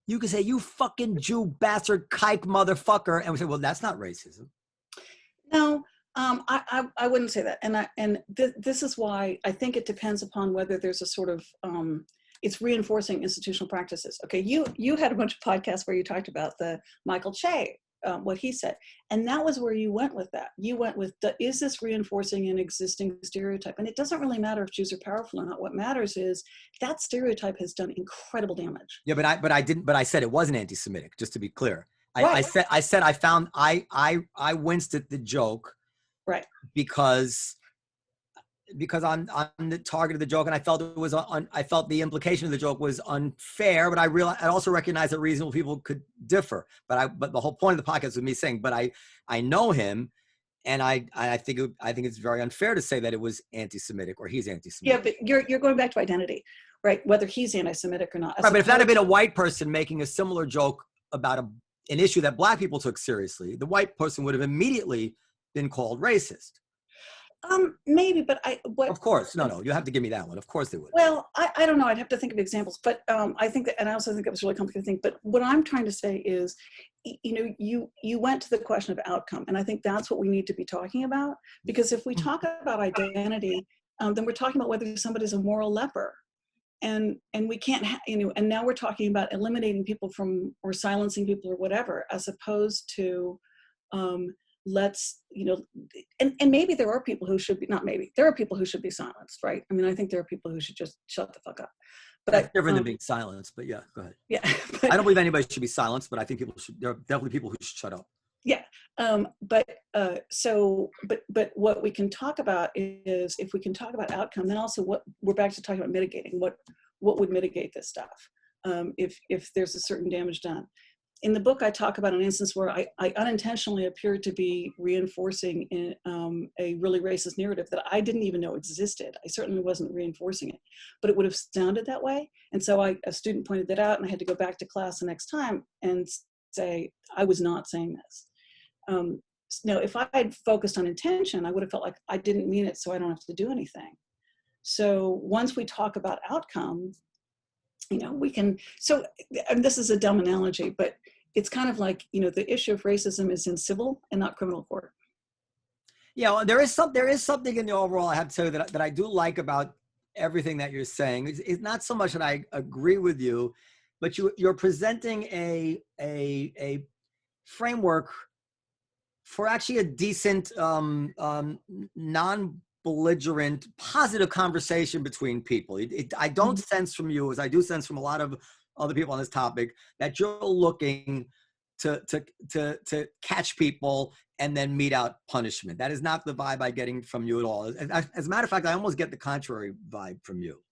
you can say, "You fucking Jew bastard, kike motherfucker," and we say, "Well, that's not racism." No, I wouldn't say that, and this is why I think it depends upon whether there's a sort of it's reinforcing institutional practices. Okay, you had a bunch of podcasts where you talked about the Michael Che, what he said, and that was where you went with that. You went with is this reinforcing an existing stereotype? And it doesn't really matter if Jews are powerful or not. What matters is that stereotype has done incredible damage. Yeah, but I said it wasn't anti-Semitic, just to be clear. Right. I said I winced at the joke, right, because on the target of the joke, and I felt it was I felt the implication of the joke was unfair, but I also recognize that reasonable people could differ. But the whole point of the podcast was me saying, but I know him, and I think it's very unfair to say that it was anti-Semitic or he's anti-Semitic. Yeah, but you're going back to identity, right? Whether he's anti-Semitic or not. Right, but if that had been a white person making a similar joke about an issue that black people took seriously, the white person would have immediately been called racist. Maybe, but of course, no, you have to give me that one. Of course they would. Well, I don't know. I'd have to think of examples, but I think that, and I also think that was a really complicated thing. But what I'm trying to say is, you went to the question of outcome, and I think that's what we need to be talking about. Because if we talk about identity, then we're talking about whether somebody's a moral leper, and we can't, and now we're talking about eliminating people from or silencing people or whatever, as opposed to and maybe there are people who should be, not maybe, there are people who should be silenced, right? I mean, I think there are people who should just shut the fuck up. But that's different than being silenced, but yeah, go ahead. Yeah. I don't believe anybody should be silenced, but I think there are definitely people who should shut up. Yeah. But what we can talk about is, if we can talk about outcome, then also we're back to talking about mitigating, what would mitigate this stuff if there's a certain damage done. In the book, I talk about an instance where I unintentionally appeared to be reinforcing a really racist narrative that I didn't even know existed. I certainly wasn't reinforcing it, but it would have sounded that way. And so a student pointed that out, and I had to go back to class the next time and say, I was not saying this. Now, if I had focused on intention, I would have felt like I didn't mean it, so I don't have to do anything. So once we talk about outcome, we can, and this is a dumb analogy, but it's kind of like, the issue of racism is in civil and not criminal court. Yeah, well, there is something in the overall, I have to tell you, that I do like about everything that you're saying. It's not so much that I agree with you, but you're presenting a framework for actually a decent, non-belligerent, positive conversation between people. I don't sense from you, as I do sense from a lot of other people on this topic, that you're looking to catch people and then mete out punishment. That is not the vibe I'm getting from you at all. As a matter of fact, I almost get the contrary vibe from you.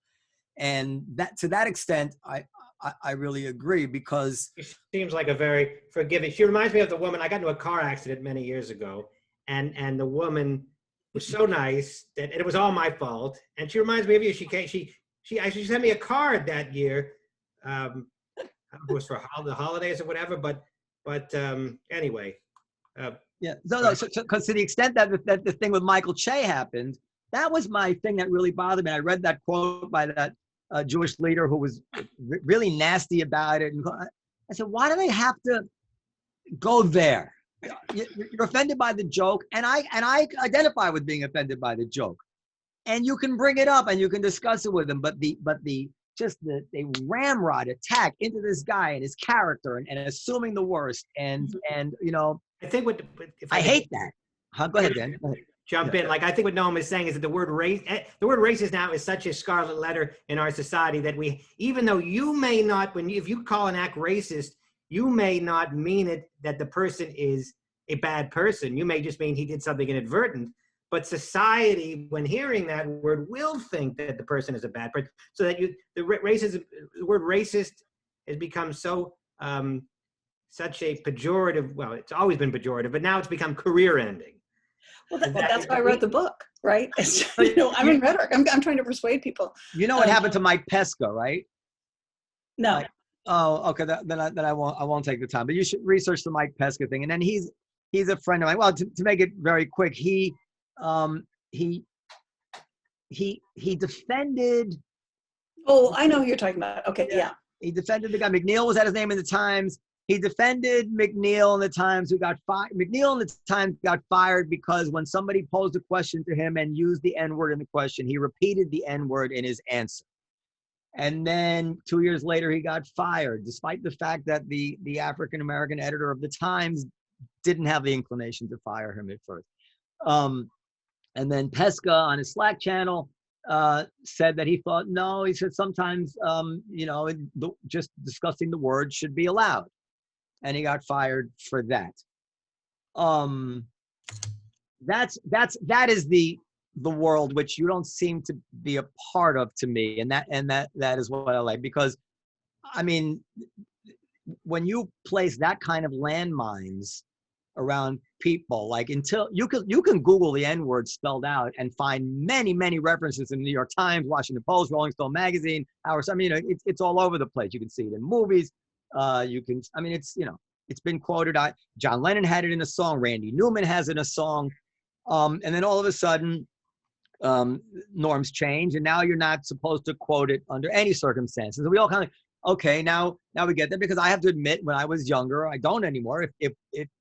And that, to that extent, I really agree, because She seems like a very forgiving. She reminds me of the woman. I got into a car accident many years ago, and the woman was so nice that, and it was all my fault. And she reminds me of you. She actually sent me a card that year. I don't know if it was for the holidays or whatever, but anyway. Yeah, no, because to the extent that the thing with Michael Che happened, that was my thing that really bothered me. I read that quote by that Jewish leader who was really nasty about it, and I said, why do they have to go there? You're offended by the joke, and I identify with being offended by the joke, and you can bring it up and you can discuss it with them, but the ramrod attack into this guy and his character and assuming the worst, and you know, I think I hate that. Go ahead, Dan. Go ahead. Jump in. Like, I think what Noam is saying is that the word racist now is such a scarlet letter in our society that even though you may not, if you call an act racist, you may not mean it that the person is a bad person. You may just mean he did something inadvertent. But society, when hearing that word, will think that the person is a bad person. So that the word racist has become so such a pejorative. Well, it's always been pejorative, but now it's become career-ending. Well, that's why I wrote the book, right? You know, I'm in rhetoric. I'm trying to persuade people. You know what happened to Mike Pesca, right? No. Like, oh, okay. Then I won't take the time. But you should research the Mike Pesca thing. And then he's a friend of mine. Well, to make it very quick, he defended. Oh, I know who you're talking about. Okay, yeah. He defended the guy. McNeil was at his name in the Times. He defended McNeil in the Times, who got fired. McNeil in the Times got fired because when somebody posed a question to him and used the N-word in the question, he repeated the N-word in his answer. And then 2 years later, he got fired, despite the fact that the African-American editor of the Times didn't have the inclination to fire him at first. And then Pesca on his Slack channel said that he thought, no, he said sometimes, you know, just discussing the word should be allowed. And he got fired for that. That is the world which you don't seem to be a part of, to me, and that is what I like, because I mean, when you place that kind of landmines around people, like, until you can Google the N-word spelled out and find many references in the New York Times, Washington Post, Rolling Stone magazine, Howard. I mean, you know, it's all over the place. You can see it in movies. You can, I mean, it's, you know, it's been quoted. John Lennon had it in a song. Randy Newman has it in a song. And then all of a sudden, norms change, and now you're not supposed to quote it under any circumstances. And we all kind of, okay, now we get that, because I have to admit, when I was younger, I don't anymore. If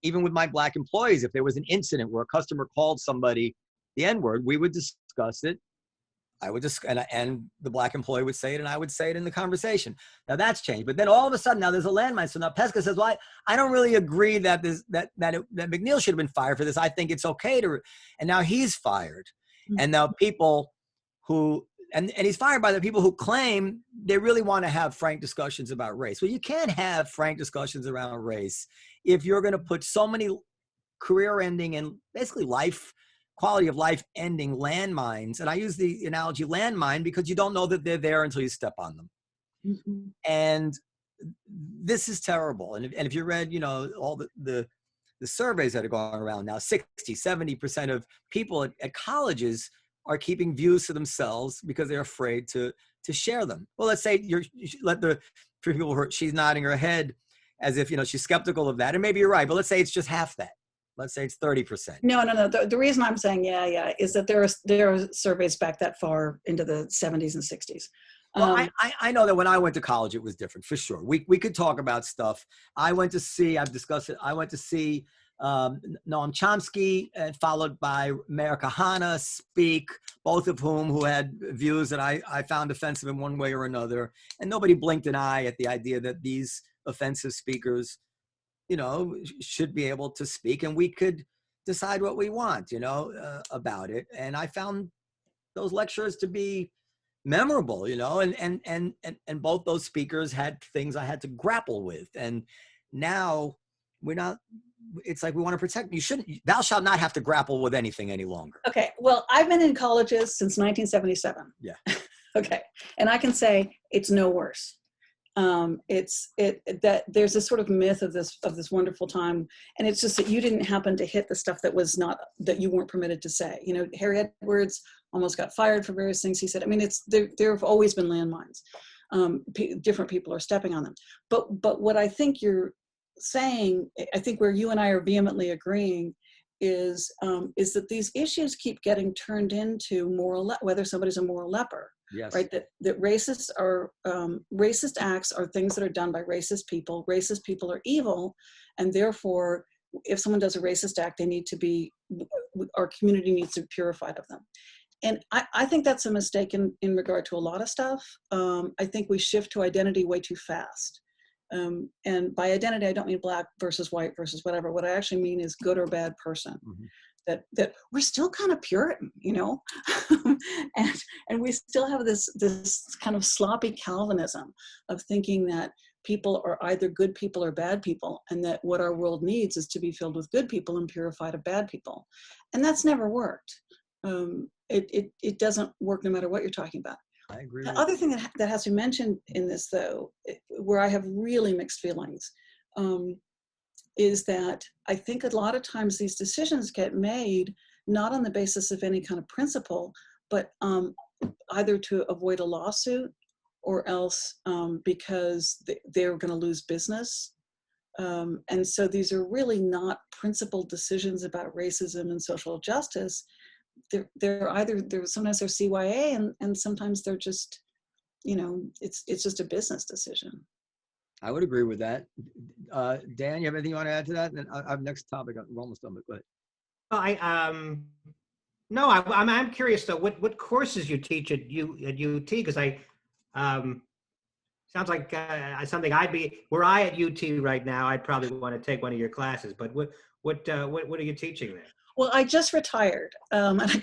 even with my black employees, if there was an incident where a customer called somebody the N-word, we would discuss it. I would just, and the black employee would say it, and I would say it in the conversation. Now that's changed, but then all of a sudden now there's a landmine. So now Pesca says, well, I don't really agree that McNeil should have been fired for this. I think it's okay to, and now he's fired. Mm-hmm. And now people who, and he's fired by the people who claim they really want to have frank discussions about race. Well, you can't have frank discussions around race if you're going to put so many career-ending and basically quality of life ending landmines. And I use the analogy landmine because you don't know that they're there until you step on them. Mm-hmm. And this is terrible. And if you read, you know, all the surveys that are going around now, 60-70% of people at colleges are keeping views to themselves because they're afraid to share them. Well, let's say you let the three people, she's nodding her head as if, you know, she's skeptical of that. And maybe you're right, but let's say it's just half that. Let's say it's 30%. No. The reason I'm saying yeah is that there are surveys back that far into the 70s and 60s. Well, I know that when I went to college, it was different, for sure. We could talk about stuff. I've discussed it. I went to see Noam Chomsky, followed by Meir Kahana speak, both of who had views that I found offensive in one way or another. And nobody blinked an eye at the idea that these offensive speakers, you know, should be able to speak, and we could decide what we want, you know, about it. And I found those lectures to be memorable, you know, and both those speakers had things I had to grapple with. And now we're not, it's like we want to protect, thou shalt not have to grapple with anything any longer. Okay, well, I've been in colleges since 1977. Yeah. Okay, and I can say it's no worse. That there's this sort of myth of this wonderful time, and it's just that you didn't happen to hit the stuff that you weren't permitted to say. You know, Harry Edwards almost got fired for various things he said. I mean, there have always been landmines. Different people are stepping on them. But what I think you're saying, I think where you and I are vehemently agreeing, is that these issues keep getting turned into whether somebody's a moral leper. Yes. Right. That racist acts are things that are done by racist people. Racist people are evil, and therefore, if someone does a racist act, our community needs to be purified of them. And I think that's a mistake in regard to a lot of stuff. I think we shift to identity way too fast. And by identity, I don't mean black versus white versus whatever. What I actually mean is good or bad person. Mm-hmm. That we're still kind of Puritan, you know, and we still have this kind of sloppy Calvinism of thinking that people are either good people or bad people, and that what our world needs is to be filled with good people and purified of bad people. And that's never worked. It doesn't work no matter what you're talking about. I agree. The other thing that has to be mentioned in this, though, where I have really mixed feelings, is that I think a lot of times these decisions get made not on the basis of any kind of principle, but either to avoid a lawsuit or else because they're going to lose business. And so these are really not principled decisions about racism and social justice. Sometimes they're CYA and sometimes they're just, you know, it's just a business decision. I would agree with that. Dan, you have anything you want to add to that? And then I have next topic. We're almost done, but go ahead. No, I'm curious though. What courses you teach at UT? Because sounds like something were I at UT right now, I'd probably want to take one of your classes. But what are you teaching there? Well, I just retired.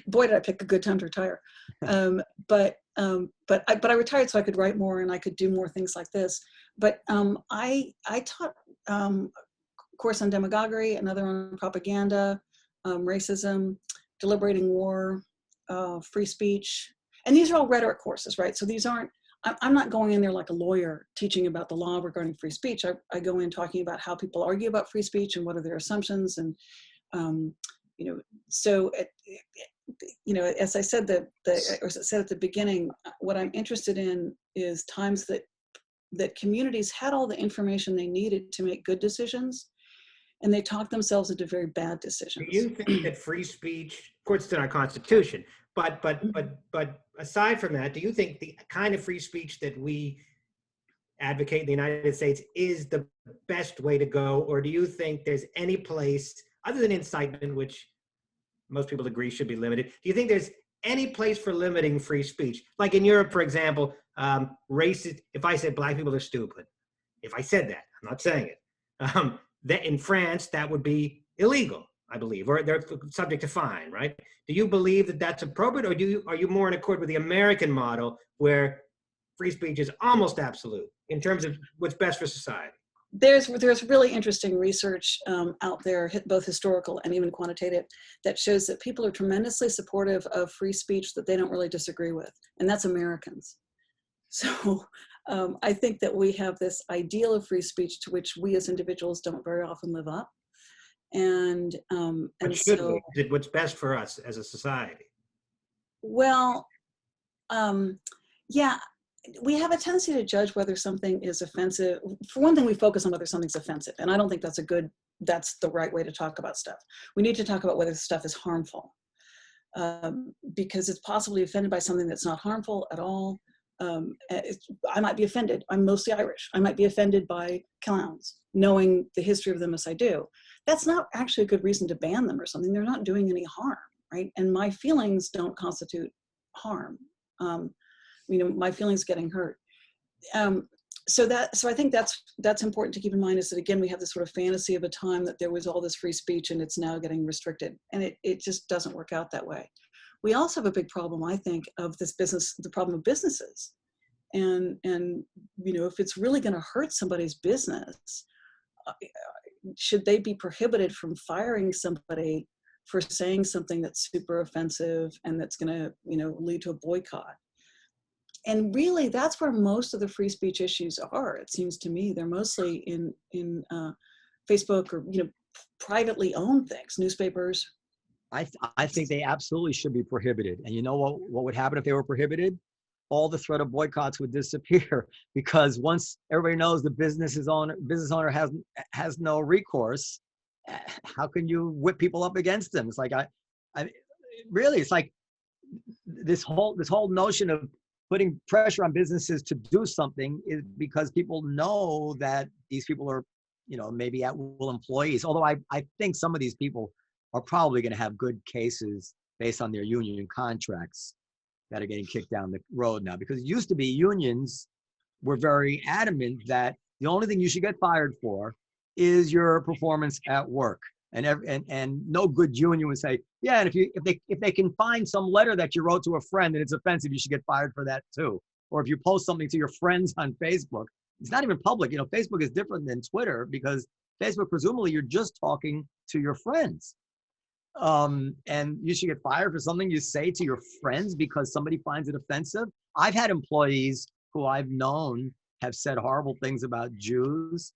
Boy, did I pick a good time to retire. But I retired so I could write more and I could do more things like this. But I taught a course on demagoguery, another on propaganda, racism, deliberating war, free speech. And these are all rhetoric courses, right? So these aren't, I'm not going in there like a lawyer teaching about the law regarding free speech. I go in talking about how people argue about free speech and what are their assumptions. And, you know, so, you know, as I said, as I said at the beginning, what I'm interested in is times that communities had all the information they needed to make good decisions, and they talked themselves into very bad decisions. Do you think that free speech, of course, it's in our Constitution, but aside from that, do you think the kind of free speech that we advocate in the United States is the best way to go, or do you think there's any place other than incitement, which most people agree should be limited? Do you think there's any place for limiting free speech? Like in Europe, for example, racist, if I said black people are stupid, if I said that, I'm not saying it, that in France, that would be illegal, I believe, or they're subject to fine, right? Do you believe that that's appropriate, or are you more in accord with the American model where free speech is almost absolute in terms of what's best for society? There's really interesting research out there, both historical and even quantitative, that shows that people are tremendously supportive of free speech that they don't really disagree with, and that's Americans. So I think that we have this ideal of free speech to which we as individuals don't very often live up. And so, what's best for us as a society? Well, yeah. We have a tendency to judge whether something is offensive. For one thing, we focus on whether something's offensive, and I don't think that's the right way to talk about stuff. We need to talk about whether stuff is harmful, because it's possibly offended by something that's not harmful at all. I might be offended. I'm mostly Irish. I might be offended by clowns, knowing the history of them as I do. That's not actually a good reason to ban them or something. They're not doing any harm, right? And my feelings don't constitute harm. You know, my feelings getting hurt. So I think that's important to keep in mind, is that, again, we have this sort of fantasy of a time that there was all this free speech and it's now getting restricted. And it just doesn't work out that way. We also have a big problem, I think, of this business, the problem of businesses. And you know, if it's really going to hurt somebody's business, should they be prohibited from firing somebody for saying something that's super offensive and that's going to, lead to a boycott? And really, that's where most of the free speech issues are. It seems to me they're mostly in Facebook or privately owned things, newspapers. I think they absolutely should be prohibited. And you know what would happen if they were prohibited? All the threat of boycotts would disappear, because once everybody knows the business owner has no recourse, how can you whip people up against them? It's like really, it's like this whole notion of putting pressure on businesses to do something is because people know that these people are, maybe at-will employees. Although I think some of these people are probably going to have good cases based on their union contracts that are getting kicked down the road now. Because it used to be unions were very adamant that the only thing you should get fired for is your performance at work. And no good union would say, yeah, and if they can find some letter that you wrote to a friend and it's offensive, you should get fired for that too. Or if you post something to your friends on Facebook, it's not even public. Facebook is different than Twitter, because Facebook, presumably, you're just talking to your friends. And you should get fired for something you say to your friends because somebody finds it offensive. I've had employees who I've known have said horrible things about Jews.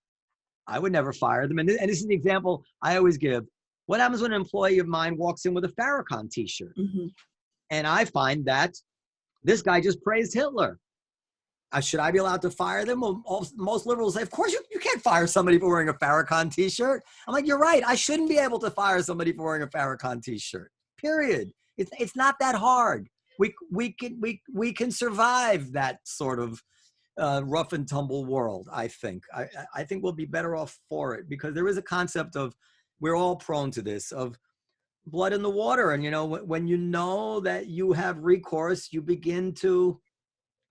I would never fire them. And this is the example I always give. What happens when an employee of mine walks in with a Farrakhan t-shirt? Mm-hmm. And I find that this guy just praised Hitler. Should I be allowed to fire them? Well, most liberals say, of course, you can't fire somebody for wearing a Farrakhan t-shirt. I'm like, you're right. I shouldn't be able to fire somebody for wearing a Farrakhan t-shirt, period. It's not that hard. We can survive that sort of rough and tumble world, I think. I think we'll be better off for it, because there is a concept of, we're all prone to this, of blood in the water. And, when you know that you have recourse, you begin to,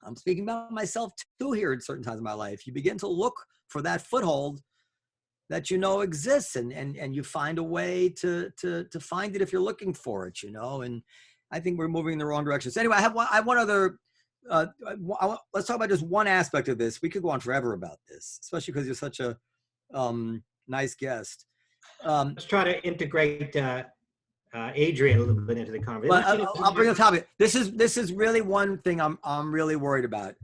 I'm speaking about myself too here at certain times in my life, you begin to look for that foothold that exists, and you find a way to find it if you're looking for it, and I think we're moving in the wrong direction. So anyway, I have one other, let's talk about just one aspect of this. We could go on forever about this, especially because you're such a nice guest. Let's try to integrate Adrienne a little bit into the conversation. I'll bring the topic. This is really one thing I'm really worried about,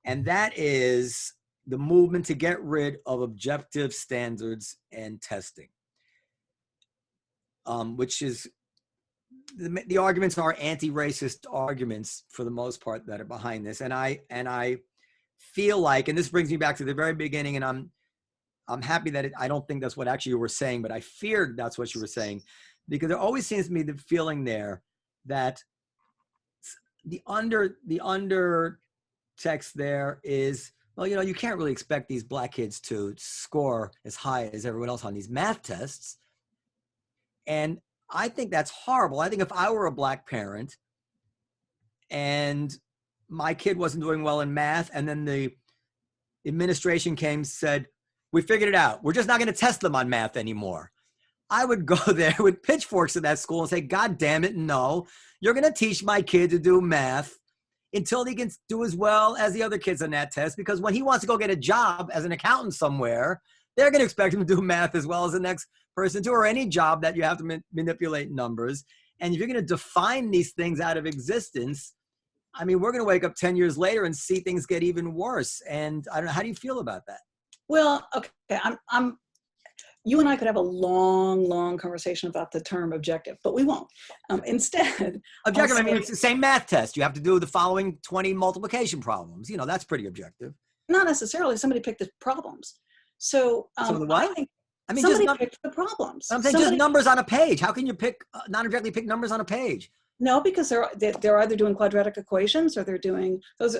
and that is the movement to get rid of objective standards and testing, which is the arguments are anti-racist arguments for the most part that are behind this, and I feel like, and this brings me back to the very beginning, and I'm happy that I don't think that's what actually you were saying, but I feared that's what you were saying. Because there always seems to me the feeling there that the under text there is, well, you can't really expect these black kids to score as high as everyone else on these math tests. And I think that's horrible. I think if I were a black parent and my kid wasn't doing well in math, and then the administration came and said, we figured it out, we're just not going to test them on math anymore, I would go there with pitchforks to that school and say, God damn it, no. You're going to teach my kid to do math until he can do as well as the other kids on that test, because when he wants to go get a job as an accountant somewhere, they're going to expect him to do math as well as the next person too, or any job that you have to manipulate numbers. And if you're going to define these things out of existence, I mean, we're going to wake up 10 years later and see things get even worse. And I don't know, how do you feel about that? Well, okay, you and I could have a long conversation about the term objective, but we won't. Instead, objective, I mean, it's the same math test. You have to do the following 20 multiplication problems. That's pretty objective. Not necessarily. Somebody picked the problems. So, the what? I mean, somebody picked the problems. I'm saying just numbers on a page. How can you non-objectively pick numbers on a page? No, because they're either doing quadratic equations, or they're doing those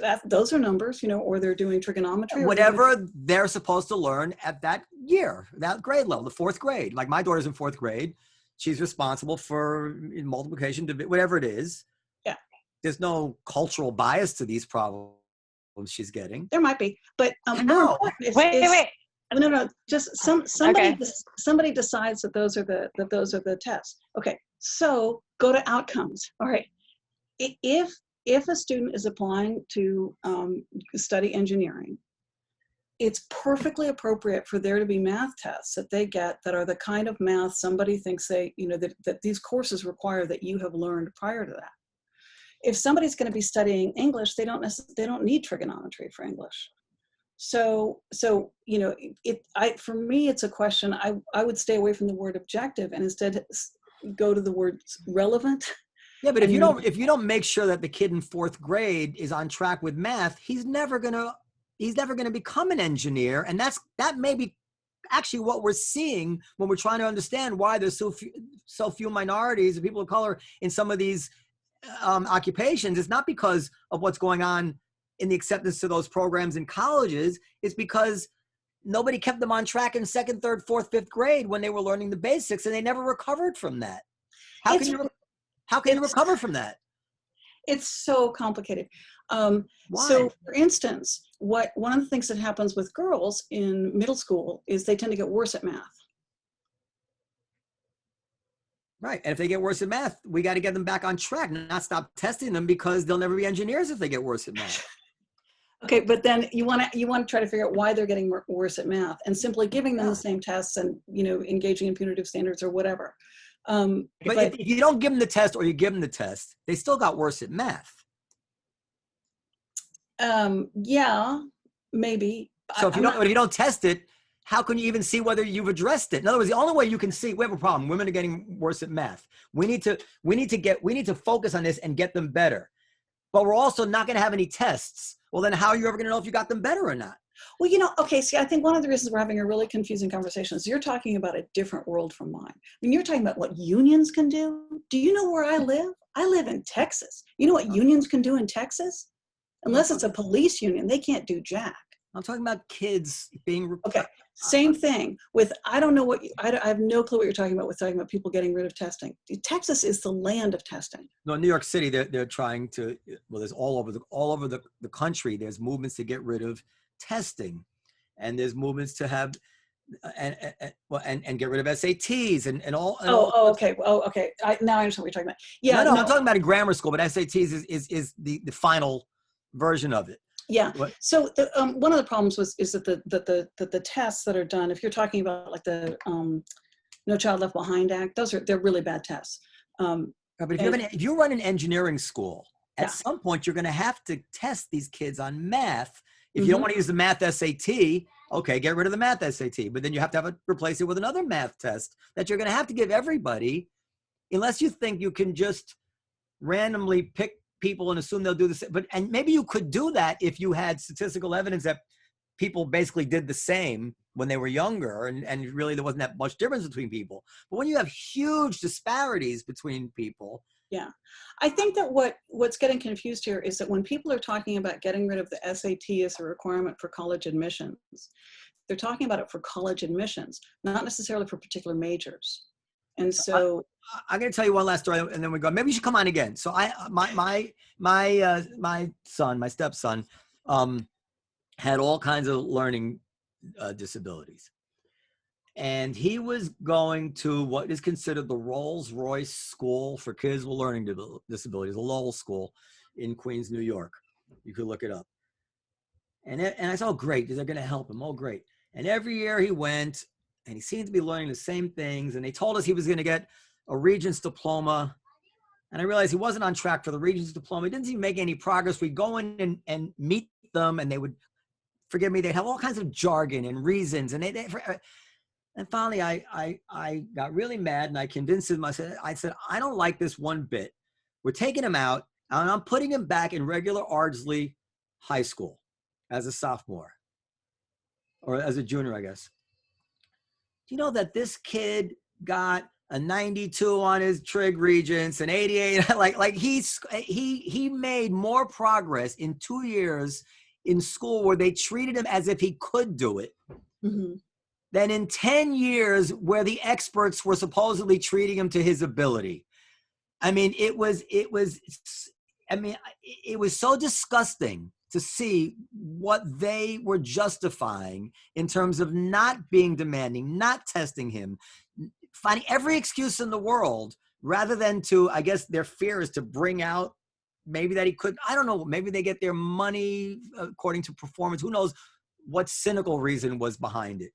are numbers, or they're doing trigonometry. Whatever they're supposed to learn at that year, that grade level, the fourth grade. Like my daughter's in fourth grade. She's responsible for multiplication, whatever it is. Yeah. There's no cultural bias to these problems she's getting. There might be, but no. Wait. No. Just somebody decides that those are the tests. Okay. So go to outcomes. All right. If a student is applying to study engineering, it's perfectly appropriate for there to be math tests that they get that are the kind of math somebody thinks that these courses require that you have learned prior to that. If somebody's going to be studying English, they don't need trigonometry for English. So for me, it's a question. I would stay away from the word objective and instead go to the word relevant. Yeah, but if you don't make sure that the kid in 4th grade is on track with math, he's never gonna become an engineer. And that may be actually what we're seeing when we're trying to understand why there's so few minorities and people of color in some of these occupations. It's not because of what's going on in the acceptance to those programs in colleges. It's because nobody kept them on track in 2nd, 3rd, 4th, 5th grade when they were learning the basics, and they never recovered from that. How can you recover from that? It's so complicated. So for instance, one of the things that happens with girls in middle school is they tend to get worse at math. Right. And if they get worse at math, we got to get them back on track, not stop testing them, because they'll never be engineers if they get worse at math. Okay, but then you want to try to figure out why they're getting worse at math, and simply giving them the same tests and engaging in punitive standards or whatever. But if you don't give them the test, or you give them the test, they still got worse at math. Yeah, maybe. So if you don't test it, how can you even see whether you've addressed it? In other words, the only way you can see, we have a problem. Women are getting worse at math. We need to focus on this and get them better. But we're also not going to have any tests. Well, then how are you ever going to know if you got them better or not? Well, okay, see, I think one of the reasons we're having a really confusing conversation is you're talking about a different world from mine. I mean, you're talking about what unions can do. Do you know where I live? I live in Texas. You know what unions can do in Texas? Unless it's a police union, they can't do jack. I'm talking about kids being... Okay, same thing with, I don't know I have no clue what you're talking about with talking about people getting rid of testing. Texas is the land of testing. No, in New York City, they're trying to, well, there's all over the country, there's movements to get rid of testing. And there's movements to have, and get rid of SATs and all. Okay. Now I understand what you're talking about. Yeah, no, I'm talking about in grammar school, but SATs is the final version of it. Yeah. So one of the problems is that the tests that are done, if you're talking about like the No Child Left Behind Act, they're really bad tests. But if you run an engineering school, at some point you're going to have to test these kids on math. If you don't want to use the math SAT, okay, get rid of the math SAT. But then you have to replace it with another math test that you're going to have to give everybody, unless you think you can just randomly pick people and assume they'll do the same. And maybe you could do that if you had statistical evidence that people basically did the same when they were younger, and really there wasn't that much difference between people. But when you have huge disparities between people. Yeah, I think that what's getting confused here is that when people are talking about getting rid of the SAT as a requirement for college admissions, they're talking about it for college admissions, not necessarily for particular majors. And so I'm going to tell you one last story, and then we go. Maybe you should come on again. So my stepson, had all kinds of learning disabilities. And he was going to what is considered the Rolls-Royce School for Kids with Learning Disabilities, a Lowell School in Queens, New York. You could look it up. And I said, oh, great, they're going to help him. Oh, great. And every year he went, and he seemed to be learning the same things. And they told us he was going to get a Regents diploma. And I realized he wasn't on track for the Regents diploma. He didn't even make any progress. We'd go in and meet them, and they would, forgive me, they'd have all kinds of jargon and reasons. And finally, I got really mad, and I convinced him. I said, I don't like this one bit. We're taking him out, and I'm putting him back in regular Ardsley High School as a sophomore, or as a junior, I guess. Do you know that this kid got a 92 on his trig regents and 88? He made more progress in 2 years in school where they treated him as if he could do it. Mm-hmm. Than in 10 years where the experts were supposedly treating him to his ability. I mean, it was so disgusting to see what they were justifying in terms of not being demanding, not testing him, finding every excuse in the world, rather than to, I guess their fear is to bring out maybe that he could, I don't know, maybe they get their money according to performance, who knows what cynical reason was behind it.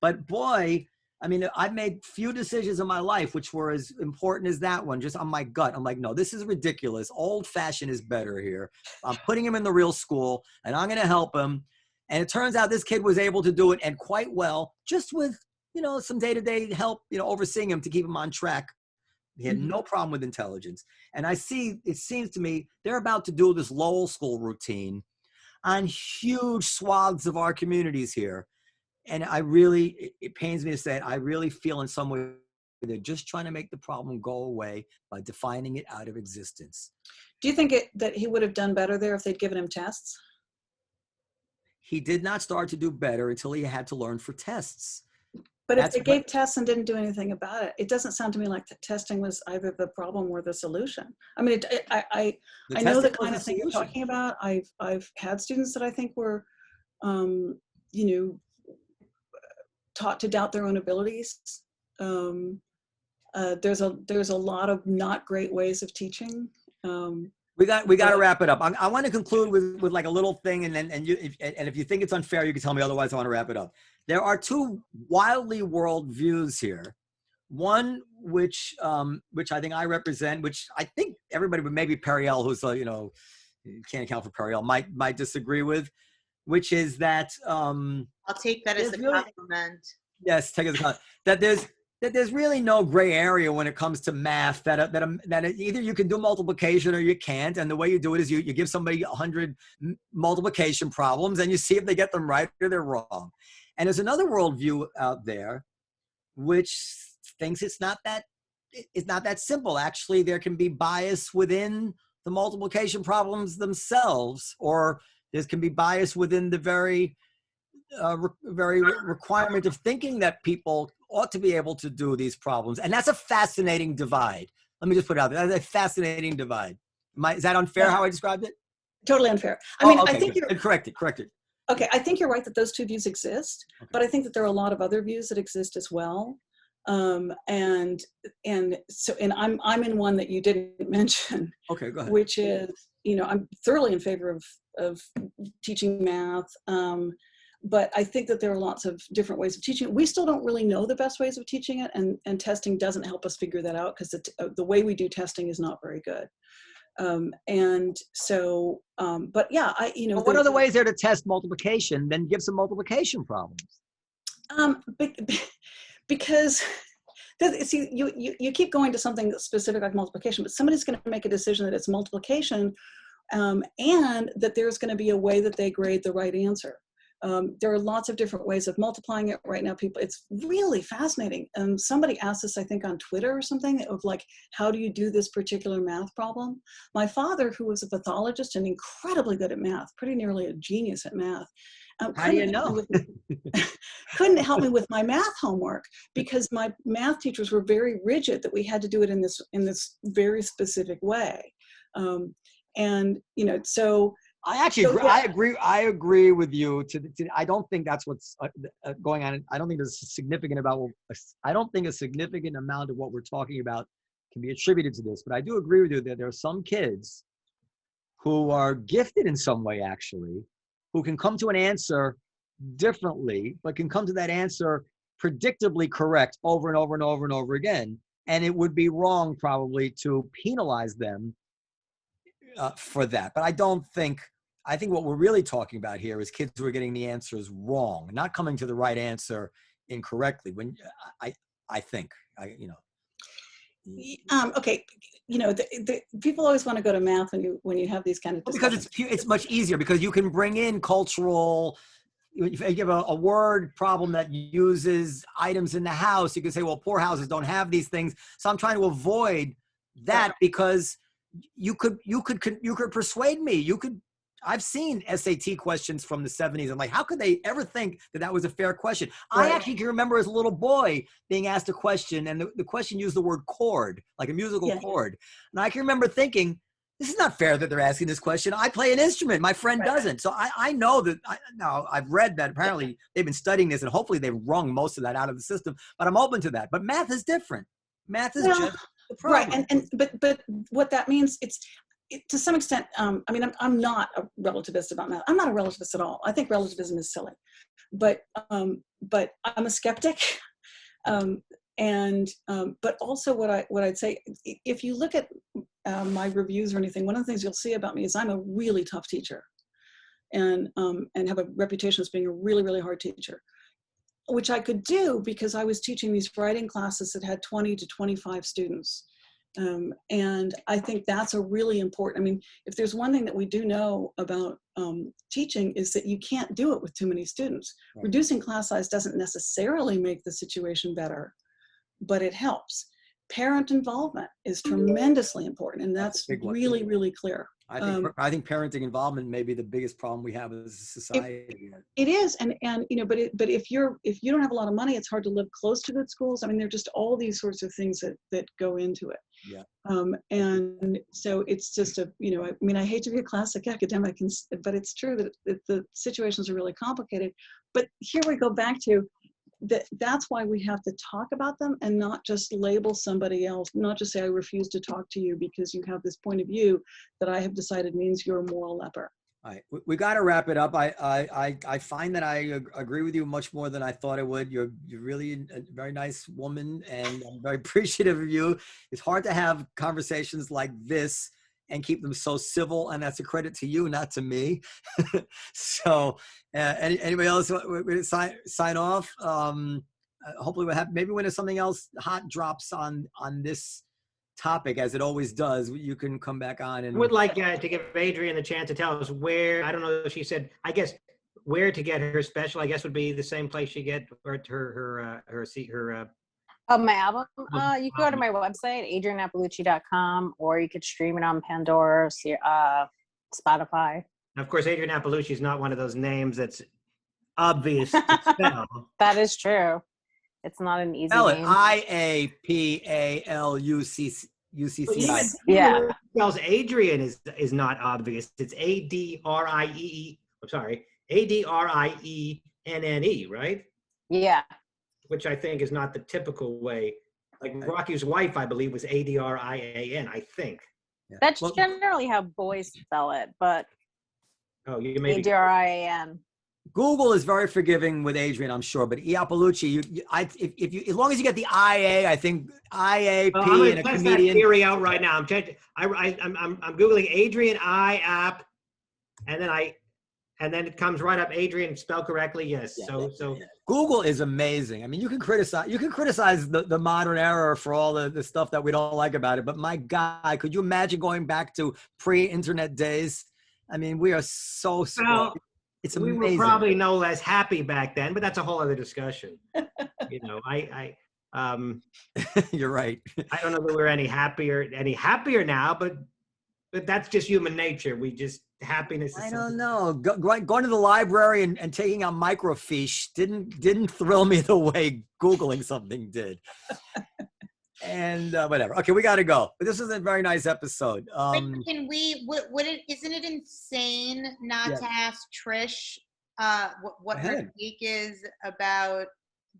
But boy, I mean, I've made few decisions in my life which were as important as that one, just on my gut. I'm like, no, this is ridiculous. Old fashioned is better here. I'm putting him in the real school and I'm going to help him. And it turns out this kid was able to do it, and quite well, just with, some day-to-day help, overseeing him to keep him on track. He had no problem with intelligence. And it seems to me, they're about to do this Lowell School routine on huge swaths of our communities here. And it pains me to say it, I really feel in some way they're just trying to make the problem go away by defining it out of existence. Do you think that he would have done better there if they'd given him tests? He did not start to do better until he had to learn for tests. But if they gave tests and didn't do anything about it, it doesn't sound to me like the testing was either the problem or the solution. I mean, I know the kind of thing you're talking about. I've had students that I think were, taught to doubt their own abilities. There's a lot of not great ways of teaching. We got to wrap it up. I want to conclude with like a little thing, and if you think it's unfair, you can tell me. Otherwise, I want to wrap it up. There are two wildly world views here. One which I think I represent, which I think everybody, but maybe Periel, who's you can't account for Periel, might disagree with, which is that I'll take that as a compliment. Yes, take it as a compliment. That there's really no gray area when it comes to math, that either you can do multiplication or you can't. And the way you do it is you give somebody 100 multiplication problems and you see if they get them right or they're wrong. And there's another worldview out there which thinks it's not that simple. Actually, there can be bias within the multiplication problems themselves, or there can be bias within the very requirement of thinking that people ought to be able to do these problems. And that's a fascinating divide. Let me just put it out there. That's a fascinating divide. Is that unfair how I described it? Totally unfair. I think you're correct it. Okay, I think you're right that those two views exist, but I think that there are a lot of other views that exist as well. And I'm in one that you didn't mention. Okay, go ahead. Which is, I'm thoroughly in favor of teaching math. But I think that there are lots of different ways of teaching it. We still don't really know the best ways of teaching it, and testing doesn't help us figure that out because the way we do testing is not very good. But yeah, what other ways there to test multiplication? Then give some multiplication problems. Because see, you keep going to something specific like multiplication, but somebody's going to make a decision that it's multiplication, and that there's going to be a way that they grade the right answer. There are lots of different ways of multiplying it right now. It's really fascinating. Somebody asked us, I think on Twitter or something, of like, how do you do this particular math problem? My father, who was a pathologist and incredibly good at math, pretty nearly a genius at math, how do you know? Couldn't help me with my math homework because my math teachers were very rigid that we had to do it in this very specific way. So I agree with you. I don't think that's what's going on. I don't think there's I don't think a significant amount of what we're talking about can be attributed to this. But I do agree with you that there are some kids who are gifted in some way, actually, who can come to an answer differently, but can come to that answer predictably correct over and over and over and over again. And it would be wrong probably to penalize them for that. But I think what we're really talking about here is kids who are getting the answers wrong, not coming to the right answer incorrectly. When I think. Okay, the people always want to go to math when you have these kind of discussions. Because it's much easier because you can bring in cultural. If you have a word problem that uses items in the house, you can say, well, poor houses don't have these things. So I'm trying to avoid that because you could persuade me. I've seen SAT questions from the 70s. I'm like, how could they ever think that was a fair question? Right. I actually can remember as a little boy being asked a question, and the question used the word chord, like a musical chord. And I can remember thinking, this is not fair that they're asking this question. I play an instrument. My friend doesn't. So I know that now I've read that apparently they've been studying this, and hopefully they've wrung most of that out of the system. But I'm open to that. But math is different. Math is just the problem. Right. But what that means, to some extent, I mean, I'm not a relativist about math. I'm not a relativist at all. I think relativism is silly, but I'm a skeptic. But also what I'd say, if you look at my reviews or anything, one of the things you'll see about me is I'm a really tough teacher, and have a reputation as being a really, really hard teacher, which I could do because I was teaching these writing classes that had 20 to 25 students. And I think that's a really important, I mean, if there's one thing that we do know about teaching is that you can't do it with too many students. Right. Reducing class size doesn't necessarily make the situation better, but it helps. Parent involvement is tremendously important, and that's really, really clear. I think parenting involvement may be the biggest problem we have as a society. It is, and you know, but if you don't have a lot of money, it's hard to live close to good schools. I mean, there are just all these sorts of things that go into it. Yeah. And so it's just you know, I mean, I hate to be a classic academic, but it's true that the situations are really complicated. But here we go back to that's why we have to talk about them and not just label somebody else, not just say, I refuse to talk to you because you have this point of view that I have decided means you're a moral leper. All right, we got to wrap it up. I find that I agree with you much more than I thought I would. You're really a very nice woman, and I'm very appreciative of you. It's hard to have conversations like this and keep them so civil, and that's a credit to you, not to me. So anybody else sign off? Hopefully we'll have, maybe when there's something else hot drops on this topic, as it always does, you can come back on. And I would like to give Adrienne the chance to tell us where, I don't know if she said, I guess where to get her special, I guess would be the same place she get her my album. You can go to my website, adrienneapalucci.com, or you could stream it on Pandora, Spotify. And of course, Adrienne Iapalucci is not one of those names that's obvious to spell. That is true. It's not an easy spell it. name. Iapalucci. Yeah. Spells Adrienne is not obvious. It's Adrienne. I'm sorry, Adrienne, right? Yeah. Which I think is not the typical way. Like Rocky's wife, I believe, was Adrian, I think. Yeah. That's generally how boys spell it, but you may Adrian. Google is very forgiving with Adrienne, I'm sure, but Iapalucci, if you, as long as you get the IA, I think IAP and a comedian. I'm that theory out right now. I'm googling Adrienne Iap, and then it comes right up Adrienne spelled correctly. Yes. Yeah, so Google is amazing. I mean, you can criticize the modern era for all the stuff that we don't like about it, but my God, could you imagine going back to pre-internet days? I mean, we are so small. It's amazing. We were probably no less happy back then, but that's a whole other discussion. You know, you're right. I don't know that we're any happier now, but that's just human nature. We just happiness. I don't know. Going to the library and taking out microfiche didn't thrill me the way Googling something did. And whatever. Okay, we got to go. But this is a very nice episode. Can we? Isn't it insane not to ask Trish what her take is about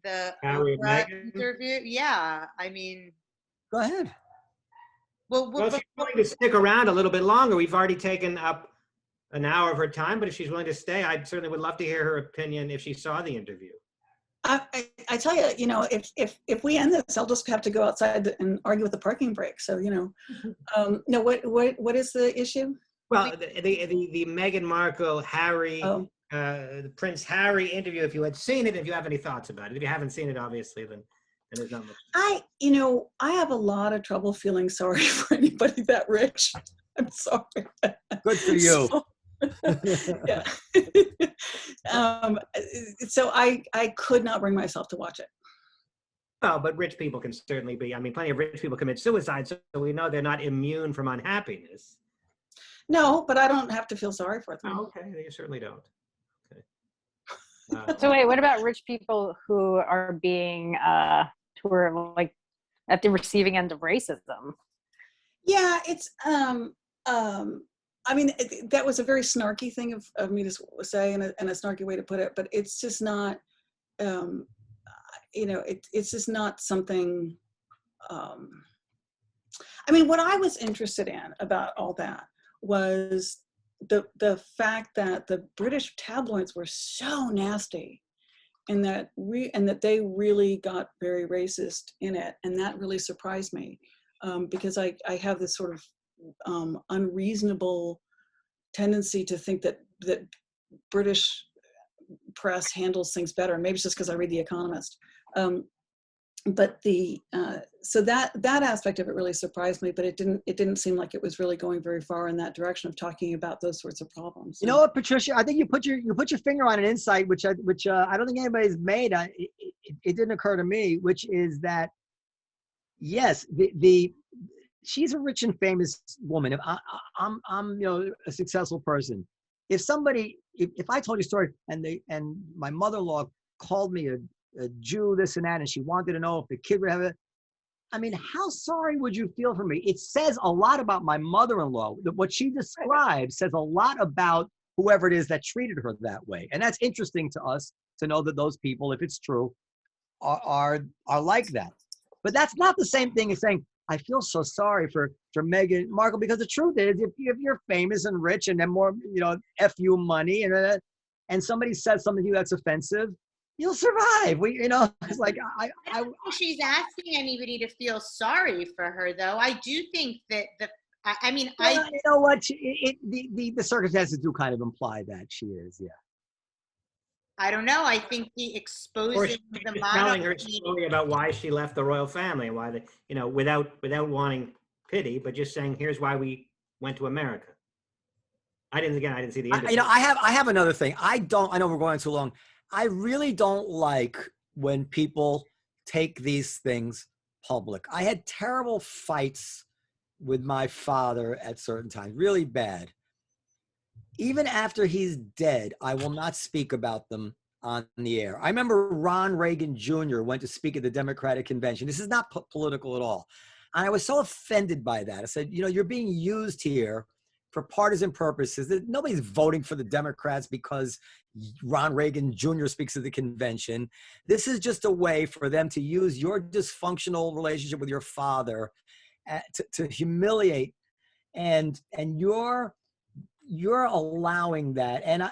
the Oprah interview? Yeah, I mean, go ahead. Well, she's willing to stick around a little bit longer. We've already taken up an hour of her time, but if she's willing to stay, I certainly would love to hear her opinion if she saw the interview. I tell you, you know, if we end this, I'll just have to go outside and argue with the parking brake. So, you know, no, what is the issue? Well, the Meghan Markle, Harry, Prince Harry interview. If you had seen it, if you have any thoughts about it, if you haven't seen it, obviously, then there's not much. I have a lot of trouble feeling sorry for anybody that rich. I'm sorry. Good for you. Yeah. So I could not bring myself to watch it. Oh, but rich people can certainly be. I mean, plenty of rich people commit suicide, so we know they're not immune from unhappiness. No, but I don't have to feel sorry for them. Oh, okay, you certainly don't. Okay. So wait, what about rich people who are being who are like at the receiving end of racism? Yeah, it's I mean, that was a very snarky thing of me to say, and a snarky way to put it, but it's just not, you know, it's just not something, I mean, what I was interested in about all that was the fact that the British tabloids were so nasty, and that they really got very racist in it, and that really surprised me, because I have this sort of unreasonable tendency to think that British press handles things better. Maybe it's just because I read The Economist. But so that aspect of it really surprised me, but it didn't seem like it was really going very far in that direction of talking about those sorts of problems. You know what, Patricia? I think you put your finger on an insight, which I don't think anybody's made. It didn't occur to me, which is that yes, she's a rich and famous woman. If I'm a successful person. If I told you a story and my mother-in-law called me a Jew, this and that, and she wanted to know if the kid would have it, I mean, how sorry would you feel for me? It says a lot about my mother-in-law. What she describes says a lot about whoever it is that treated her that way. And that's interesting to us to know that those people, if it's true, are like that. But that's not the same thing as saying, I feel so sorry for Meghan Markle, because the truth is, if you're famous and rich and then more, F you money, and somebody says something to you that's offensive, you'll survive. It's like I don't think she's asking anybody to feel sorry for her, though. I do think that you know what? The circumstances do kind of imply that she is, yeah. I don't know. I think the exposing the monarchy, telling her story about why she left the royal family and why without wanting pity, but just saying, here's why we went to America. I didn't see the interview. I have another thing. I know we're going too long. I really don't like when people take these things public. I had terrible fights with my father at certain times, really bad. Even after he's dead, I will not speak about them on the air. I remember Ron Reagan Jr. went to speak at the Democratic Convention. This is not political at all. And I was so offended by that. I said, you're being used here for partisan purposes. Nobody's voting for the Democrats because Ron Reagan Jr. speaks at the convention. This is just a way for them to use your dysfunctional relationship with your father to humiliate. And you're allowing that. And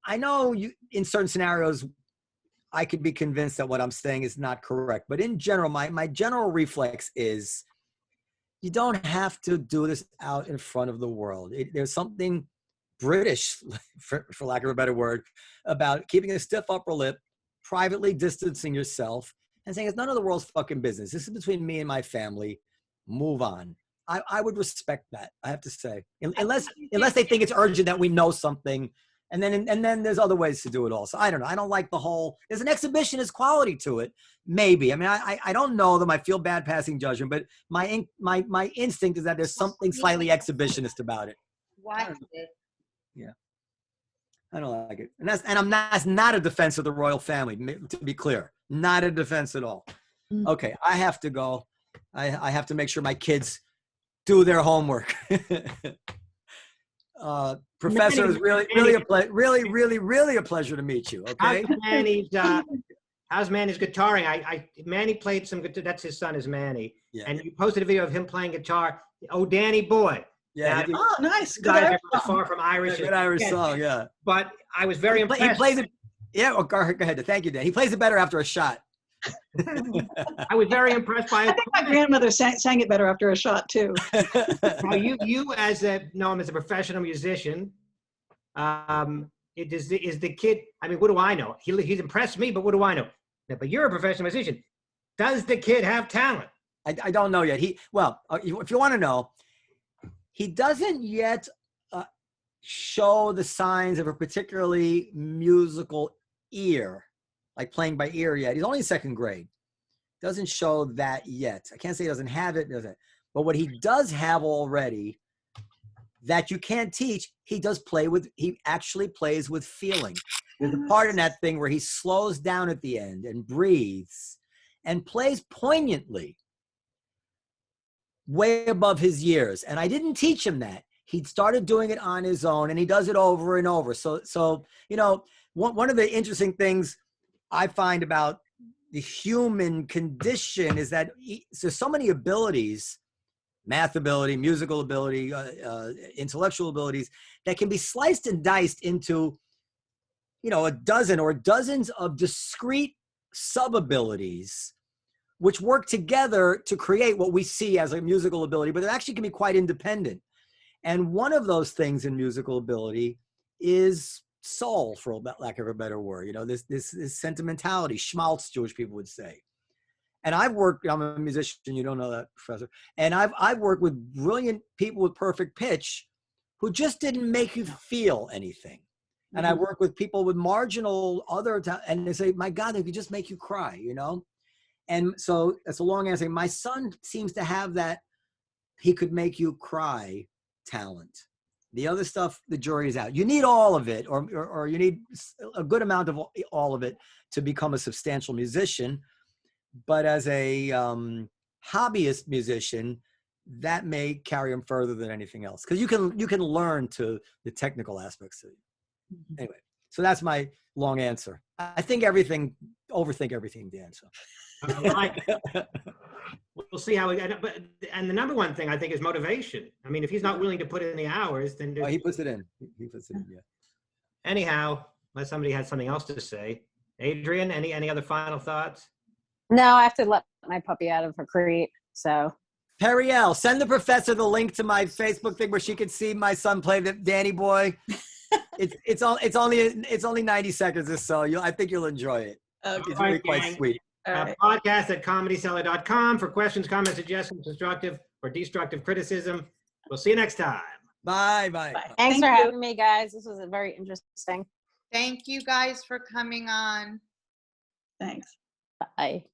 I know in certain scenarios, I could be convinced that what I'm saying is not correct. But in general, my general reflex is you don't have to do this out in front of the world. There's something British, for lack of a better word, about keeping a stiff upper lip, privately distancing yourself, and saying it's none of the world's fucking business. This is between me and my family. Move on. I would respect that, I have to say, unless they think it's urgent that we know something, and then there's other ways to do it also. I don't know. I don't like the whole. There's an exhibitionist quality to it, maybe. I mean, I don't know them. I feel bad passing judgment, but my instinct is that there's something slightly exhibitionist about it. Watch it. Yeah, I don't like it, and that's not a defense of the royal family. To be clear, not a defense at all. Okay, I have to go. I have to make sure my kids do their homework. Professor, it's really a pleasure to meet you. Okay. How's Manny's guitaring? Manny played some guitar. That's his son is Manny. Yeah. And you posted a video of him playing guitar. Oh, Danny boy. Yeah. Oh, nice. Guys are far from Irish. Good Irish song. Yeah. But I was very impressed. He plays it. Yeah. Well, go ahead. Thank you, Dan. He plays it better after a shot. I was very impressed by it. I think my grandmother sang it better after a shot too. Now you know him as a professional musician. Is the kid? I mean, what do I know? He's impressed me, but what do I know? But you're a professional musician. Does the kid have talent? I don't know yet. If you want to know, he doesn't yet show the signs of a particularly musical ear. Like playing by ear yet. He's only in second grade. Doesn't show that yet. I can't say he doesn't have it. But what he does have already that you can't teach, he actually plays with feeling. There's a part in that thing where he slows down at the end and breathes and plays poignantly way above his years. And I didn't teach him that. He started doing it on his own and he does it over and over. So one of the interesting things I find about the human condition is that there's so many abilities math ability, musical ability, intellectual abilities that can be sliced and diced into, a dozen or dozens of discrete sub-abilities which work together to create what we see as a musical ability, but it actually can be quite independent. And one of those things in musical ability is soul, for lack of a better word, this sentimentality, schmaltz, Jewish people would say. And I'm a musician, you don't know that, Professor. And I've worked with brilliant people with perfect pitch who just didn't make you feel anything. And I work with people with marginal and they say, my God, they could just make you cry, And so that's a long answer. My son seems to have that he could make you cry talent. The other stuff, the jury is out. You need all of it, or you need a good amount of all of it to become a substantial musician. But as a hobbyist musician, that may carry him further than anything else, because you can learn to the technical aspects of it. Anyway, so that's my long answer. I think overthink everything, Dan. So we'll see how we get. And the number one thing I think is motivation. I mean, if he's not willing to put in the hours, then he puts it in. He puts it in. Yeah. Anyhow, unless somebody has something else to say, Adrienne, any other final thoughts? No, I have to let my puppy out of her crate. So Periel, send the professor the link to my Facebook thing where she can see my son play the Danny Boy. It's only 90 seconds or so. I think you'll enjoy it. Okay. It's really quite sweet. Right. Podcast at comedyseller.com for questions, comments, suggestions, constructive or destructive criticism. We'll see you next time. Bye. Thanks for having me, guys. This was very interesting. Thank you guys for coming on. Thanks. Bye.